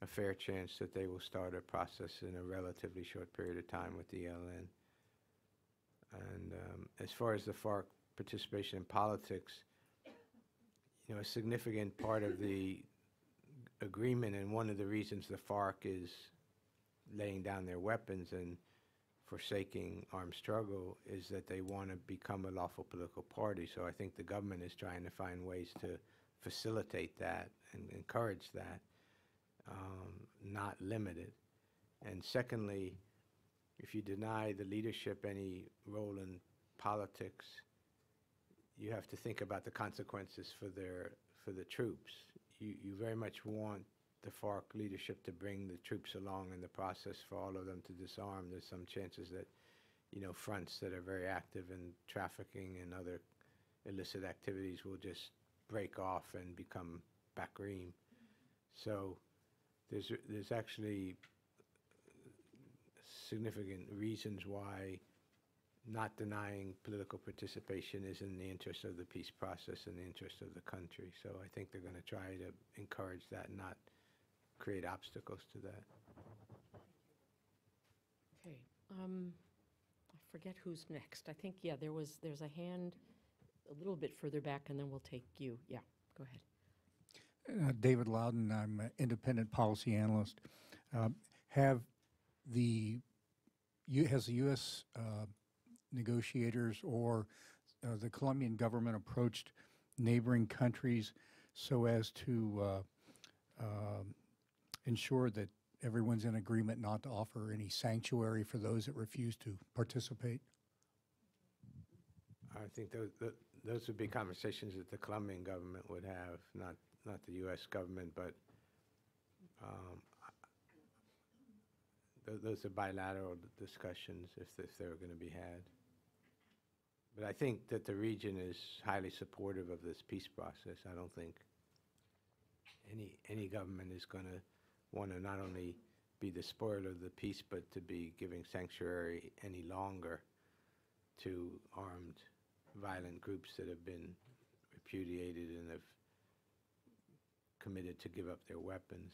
a fair chance that they will start a process in a relatively short period of time with the ELN. And as far as the FARC participation in politics, you know, a significant part of the agreement, and one of the reasons the FARC is laying down their weapons and forsaking armed struggle, is that they want to become a lawful political party. So I think the government is trying to find ways to facilitate that and encourage that, not limit it. And secondly, if you deny the leadership any role in politics, you have to think about the consequences for the troops. You very much want the FARC leadership to bring the troops along in the process for all of them to disarm. There's some chances that, you know, fronts that are very active in trafficking and other illicit activities will just break off and become backream. So there's actually significant reasons why not denying political participation is in the interest of the peace process and the interest of the country. So I think they're going to try to encourage that and not create obstacles to that. Okay. I forget who's next. I think, yeah, there's a hand a little bit further back, and then we'll take you. Yeah, go ahead. David Loudon, I'm an independent policy analyst. Has the U.S. Negotiators or the Colombian government approached neighboring countries so as to ensure that everyone's in agreement not to offer any sanctuary for those that refuse to participate? I think those would be conversations that the Colombian government would have, not the U.S. government, but those are bilateral discussions if they were going to be had. But I think that the region is highly supportive of this peace process. I don't think any government is going to want to not only be the spoiler of the peace, but to be giving sanctuary any longer to armed, violent groups that have been repudiated and have committed to give up their weapons.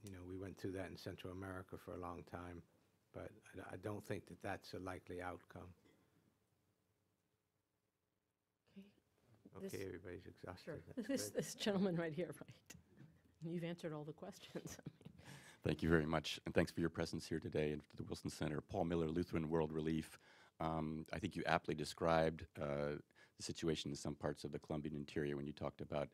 You know, we went through that in Central America for a long time, but I don't think that that's a likely outcome. Okay, everybody's exhausted. Sure. This gentleman right here, right? You've answered all the questions. Thank you very much, and thanks for your presence here today and to the Wilson Center. Paul Miller, Lutheran World Relief. I think you aptly described the situation in some parts of the Colombian interior when you talked about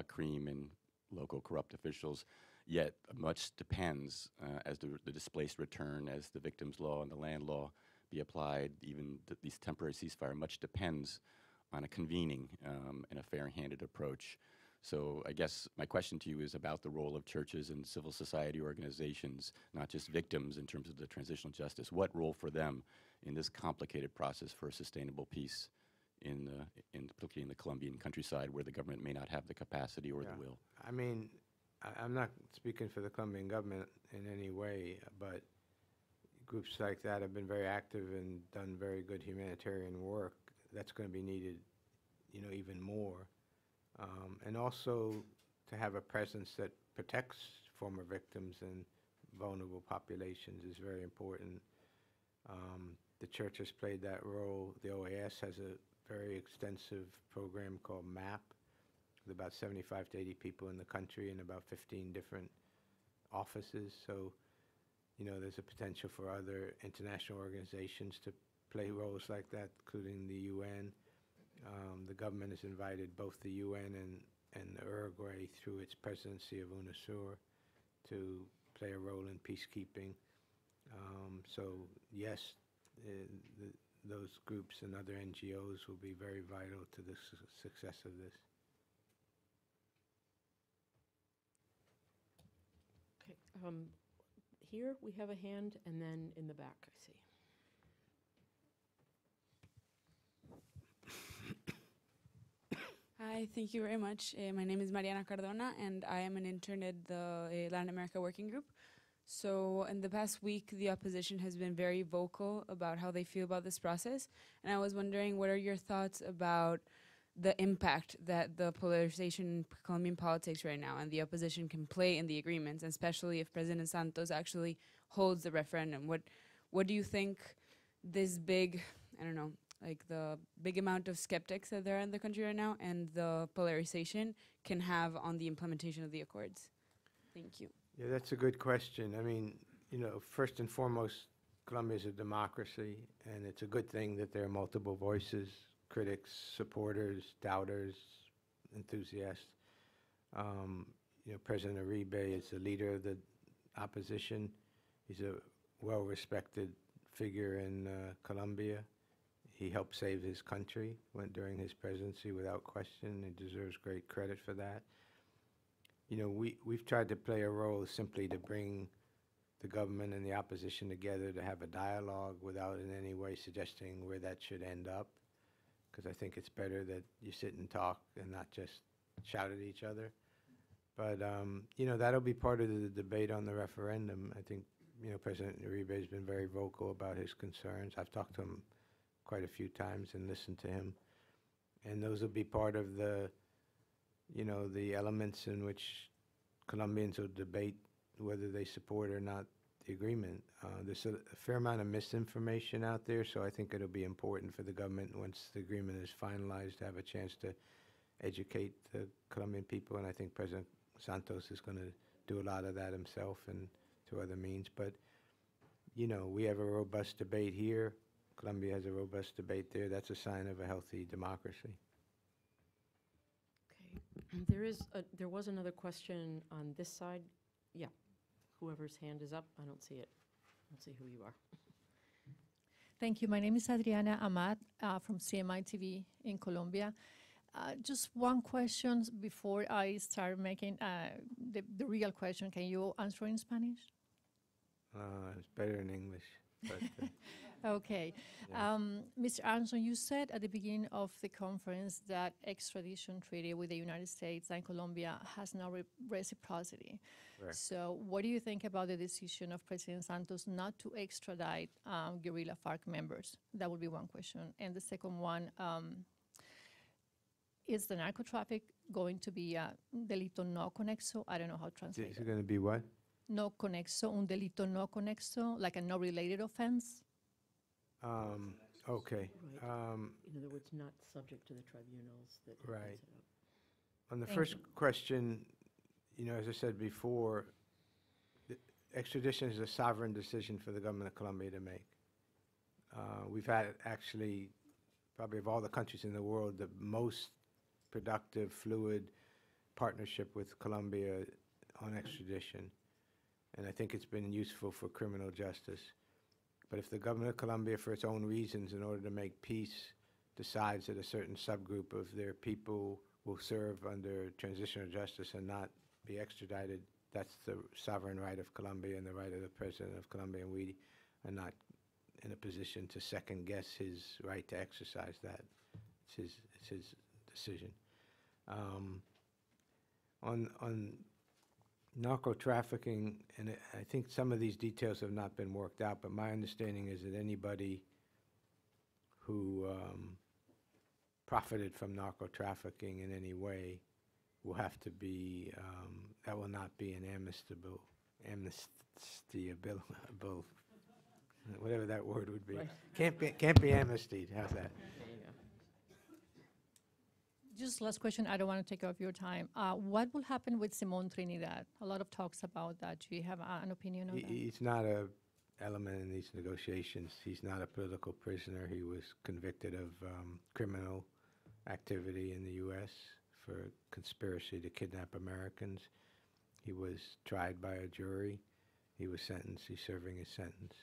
cream and local corrupt officials. Yet much depends as the displaced return, as the victims' law and the land law be applied, even these temporary ceasefire, much depends on a convening and a fair-handed approach. So I guess my question to you is about the role of churches and civil society organizations, not just victims in terms of the transitional justice. What role for them in this complicated process for a sustainable peace, particularly in the Colombian countryside, where the government may not have the capacity or the will? I mean, I'm not speaking for the Colombian government in any way, but groups like that have been very active and done very good humanitarian work. That's going to be needed, you know, even more. And also to have a presence that protects former victims and vulnerable populations is very important. The church has played that role. The OAS has a very extensive program called MAP, with about 75 to 80 people in the country and about 15 different offices. So, you know, there's a potential for other international organizations to play roles like that, including the UN. The government has invited both the UN and Uruguay through its presidency of UNASUR to play a role in peacekeeping. So yes, those groups and other NGOs will be very vital to the success of this. Okay. Here we have a hand, and then in the back, I see. Hi, thank you very much. My name is Mariana Cardona, and I am an intern at the Latin America Working Group. So in the past week, the opposition has been very vocal about how they feel about this process. And I was wondering, what are your thoughts about the impact that the polarization in Colombian politics right now and the opposition can play in the agreements, and especially if President Santos actually holds the referendum? What do you think this big, I don't know, like the big amount of skeptics that there are in the country right now and the polarization can have on the implementation of the accords? Thank you. Yeah, that's a good question. I mean, you know, first and foremost, Colombia is a democracy, and it's a good thing that there are multiple voices, critics, supporters, doubters, enthusiasts. You know, President Uribe is the leader of the opposition. He's a well-respected figure in Colombia. He helped save his country during his presidency without question. He deserves great credit for that. You know, we've tried to play a role simply to bring the government and the opposition together to have a dialogue without in any way suggesting where that should end up, because I think it's better that you sit and talk and not just shout at each other. But, you know, that'll be part of the debate on the referendum. I think, you know, President Uribe has been very vocal about his concerns. I've talked to him quite a few times and listened to him. And those will be part of the, you know, the elements in which Colombians will debate whether they support or not the agreement. There's a fair amount of misinformation out there, so I think it'll be important for the government, once the agreement is finalized, to have a chance to educate the Colombian people, and I think President Santos is going to do a lot of that himself and through other means. But, you know, we have a robust debate here. Colombia has a robust debate there. That's a sign of a healthy democracy. There was another question on this side. Yeah, whoever's hand is up, I don't see it. I don't see who you are. Thank you. My name is Adriana Amat from CMI TV in Colombia. Just one question before I start making the real question. Can you answer in Spanish? It's better in English. But, okay. Yeah. Mr. Aronson, you said at the beginning of the conference that extradition treaty with the United States and Colombia has no reciprocity. Right. So what do you think about the decision of President Santos not to extradite guerrilla FARC members? That would be one question. And the second one, is the narco traffic going to be a delito no conexo? I don't know how to translate is it going to be what? No conexo, un delito no conexo, like a no related offense? Okay. In other words, not subject to the tribunals that have been Right. set up. On the Thank first you. question, you know, as I said before, extradition is a sovereign decision for the government of Colombia to make. We've had actually, probably of all the countries in the world, the most productive, fluid partnership with Colombia on extradition. And I think it's been useful for criminal justice. But if the government of Colombia, for its own reasons, in order to make peace, decides that a certain subgroup of their people will serve under transitional justice and not be extradited, that's the sovereign right of Colombia and the right of the president of Colombia, and we are not in a position to second-guess his right to exercise that. It's his decision. On narco trafficking, and I think some of these details have not been worked out, but my understanding is that anybody who profited from narco trafficking in any way will have to be, that will not be an amnestiable, whatever that word would be. Right. Can't be amnestied. How's that? There you go. Just last question, I don't want to take up your time. What will happen with Simón Trinidad? A lot of talks about that. Do you have an opinion on that? He's not a element in these negotiations. He's not a political prisoner. He was convicted of criminal activity in the U.S. for conspiracy to kidnap Americans. He was tried by a jury. he was sentenced. He's serving his sentence.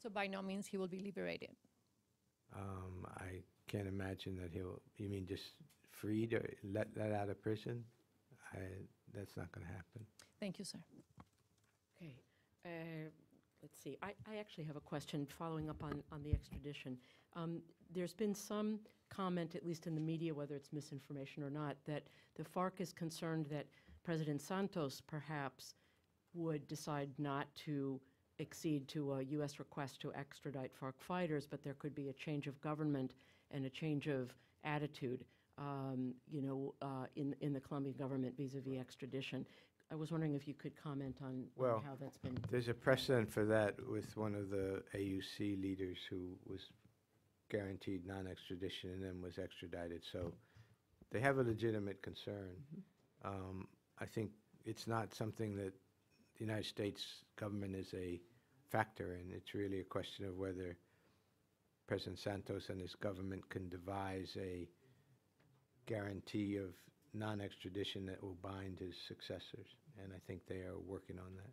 So by no means he will be liberated. I can't imagine that he'll, you mean just freed or let out of prison? That's not going to happen. Thank you, sir. Okay. Let's see. I actually have a question following up on the extradition. There's been some comment, at least in the media, whether it's misinformation or not, that the FARC is concerned that President Santos perhaps would decide not to accede to a U.S. request to extradite FARC fighters, but there could be a change of government and a change of attitude, in the Colombian government vis-a-vis extradition. I was wondering if you could comment on how that's been. There's a precedent for that with one of the AUC leaders who was guaranteed non-extradition and then was extradited. So they have a legitimate concern. I think it's not something that the United States government is a factor in. It's really a question of whether President Santos and his government can devise a guarantee of non-extradition that will bind his successors, and I think they are working on that.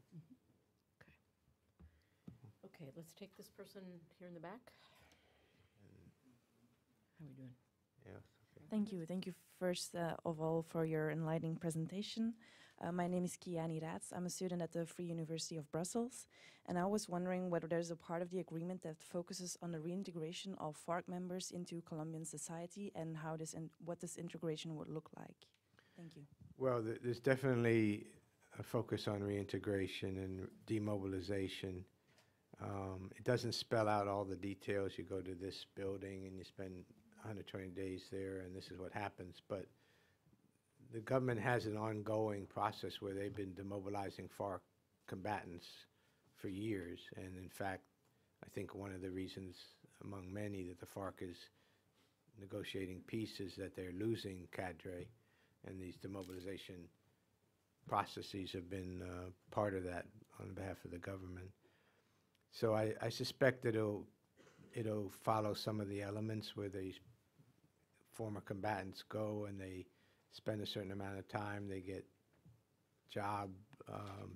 Okay, let's take this person here in the back. How are we doing? Yeah. Thank you. Thank you first of all for your enlightening presentation. My name is Kiani Rats. I'm a student at the Free University of Brussels, and I was wondering whether there's a part of the agreement that focuses on the reintegration of FARC members into Colombian society and how this what this integration would look like. Thank you. Well, there's definitely a focus on reintegration and demobilization. It doesn't spell out all the details. You go to this building and you spend 120 days there, and this is what happens. But the government has an ongoing process where they've been demobilizing FARC combatants for years. And in fact, I think one of the reasons among many that the FARC is negotiating peace is that they're losing cadre, and these demobilization processes have been part of that on behalf of the government. So I suspect that it'll follow some of the elements where these former combatants go and they spend a certain amount of time, they get job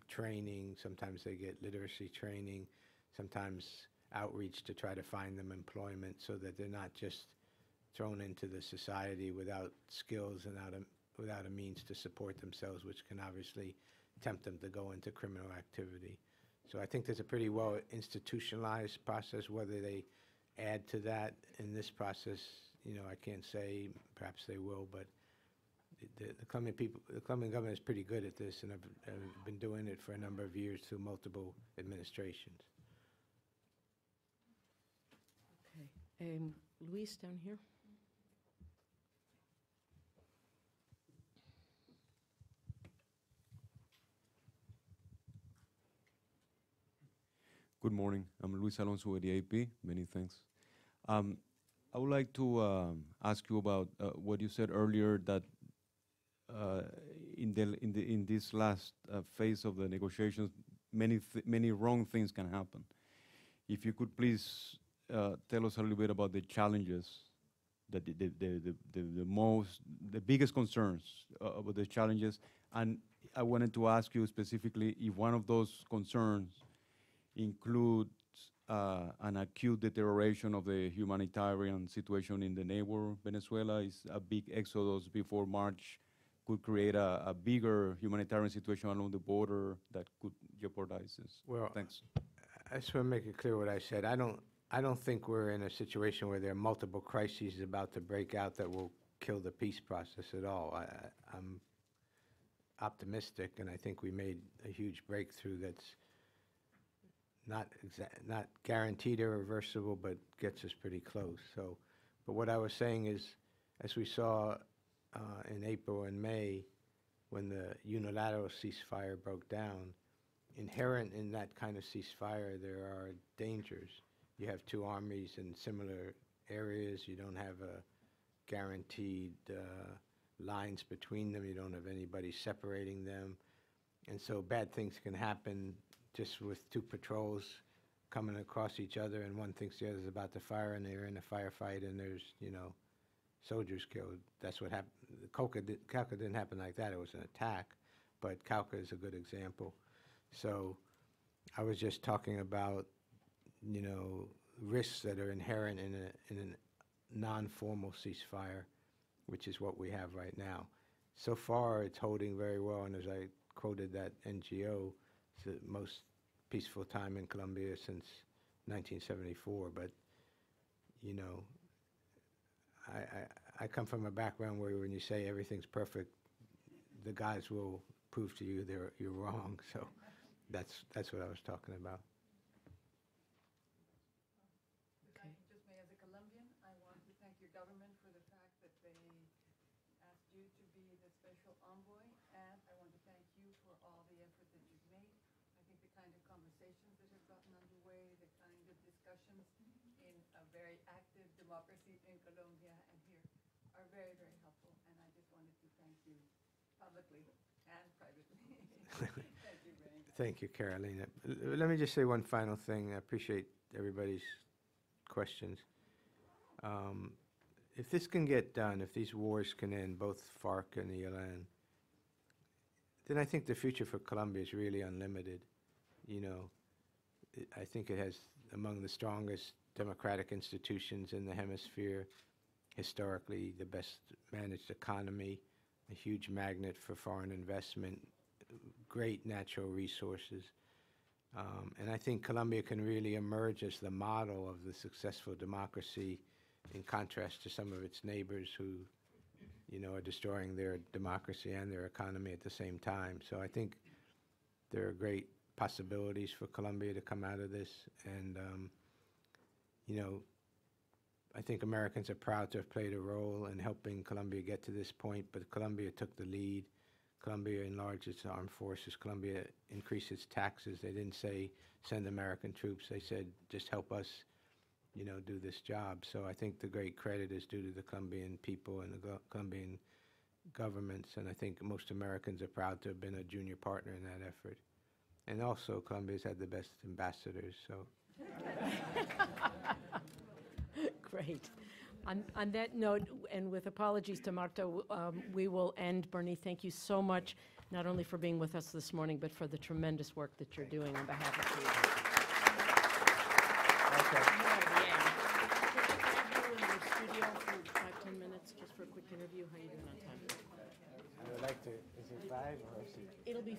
training, sometimes they get literacy training, sometimes outreach to try to find them employment so that they're not just thrown into the society without skills and without a means to support themselves, which can obviously tempt them to go into criminal activity. So I think there's a pretty well institutionalized process. Whether they add to that in this process, I can't say. Perhaps they will, but the Colombian government is pretty good at this, and have been doing it for a number of years through multiple administrations. Okay, Luis down here. Good morning. I'm Luis Alonso with the AP. Many thanks. I would like to ask you about what you said earlier, that in this last phase of the negotiations, many wrong things can happen. If you could please tell us a little bit about the challenges, that the biggest concerns about the challenges, and I wanted to ask you specifically if one of those concerns includes an acute deterioration of the humanitarian situation in the neighbor Venezuela. Is a big exodus before March could create a bigger humanitarian situation along the border that could jeopardize this? Well, thanks. I just want to make it clear what I said. I don't think we're in a situation where there are multiple crises about to break out that will kill the peace process at all. I'm optimistic, and I think we made a huge breakthrough that's not guaranteed irreversible, but gets us pretty close. So, but what I was saying is, as we saw in April and May, when the unilateral ceasefire broke down, inherent in that kind of ceasefire, there are dangers. You have two armies in similar areas. You don't have a guaranteed lines between them. You don't have anybody separating them. And so bad things can happen just with two patrols coming across each other, and one thinks the other's about to fire, and they're in a firefight, and there's, soldiers killed. That's what happened. Cauca didn't happen like that. It was an attack, but Cauca is a good example. So I was just talking about, you know, risks that are inherent in a non-formal ceasefire, which is what we have right now. So far, it's holding very well, and as I quoted that NGO, it's the most peaceful time in Colombia since 1974. But, you know, I come from a background where when you say everything's perfect, the guys will prove to you you're wrong. So that's what I was talking about. Just may, as a Colombian, I want to thank your government for the fact that they asked you to be the special envoy, and I want to thank you for all the effort that you've made. I think the kind of conversations that have gotten underway, the kind of discussions in a very active democracy in Colombia and here are very, very helpful, and I just wanted to thank you publicly and privately. Thank you very much. Thank you, Carolina. Let me just say one final thing. I appreciate everybody's questions. If this can get done, if these wars can end, both FARC and ELN, then I think the future for Colombia is really unlimited. You know, I think it has among the strongest democratic institutions in the hemisphere, historically the best managed economy, a huge magnet for foreign investment, great natural resources. And I think Colombia can really emerge as the model of the successful democracy in contrast to some of its neighbors who, you know, are destroying their democracy and their economy at the same time. So I think there are great possibilities for Colombia to come out of this. And, you know, I think Americans are proud to have played a role in helping Colombia get to this point, but Colombia took the lead. Colombia enlarged its armed forces. Colombia increased its taxes. They didn't say send American troops. They said just help us, you know, do this job. So I think the great credit is due to the Colombian people and the Colombian governments, and I think most Americans are proud to have been a junior partner in that effort. And also, Colombia's had the best ambassadors, so. Great. On that note, and with apologies to Marta, we will end. Bernie, thank you so much, not only for being with us this morning, but for the tremendous work that you're doing on behalf of the studio for 5-10 minutes, just for a quick interview. How are you doing on time? I would like to, is it 5 or is it? It'll be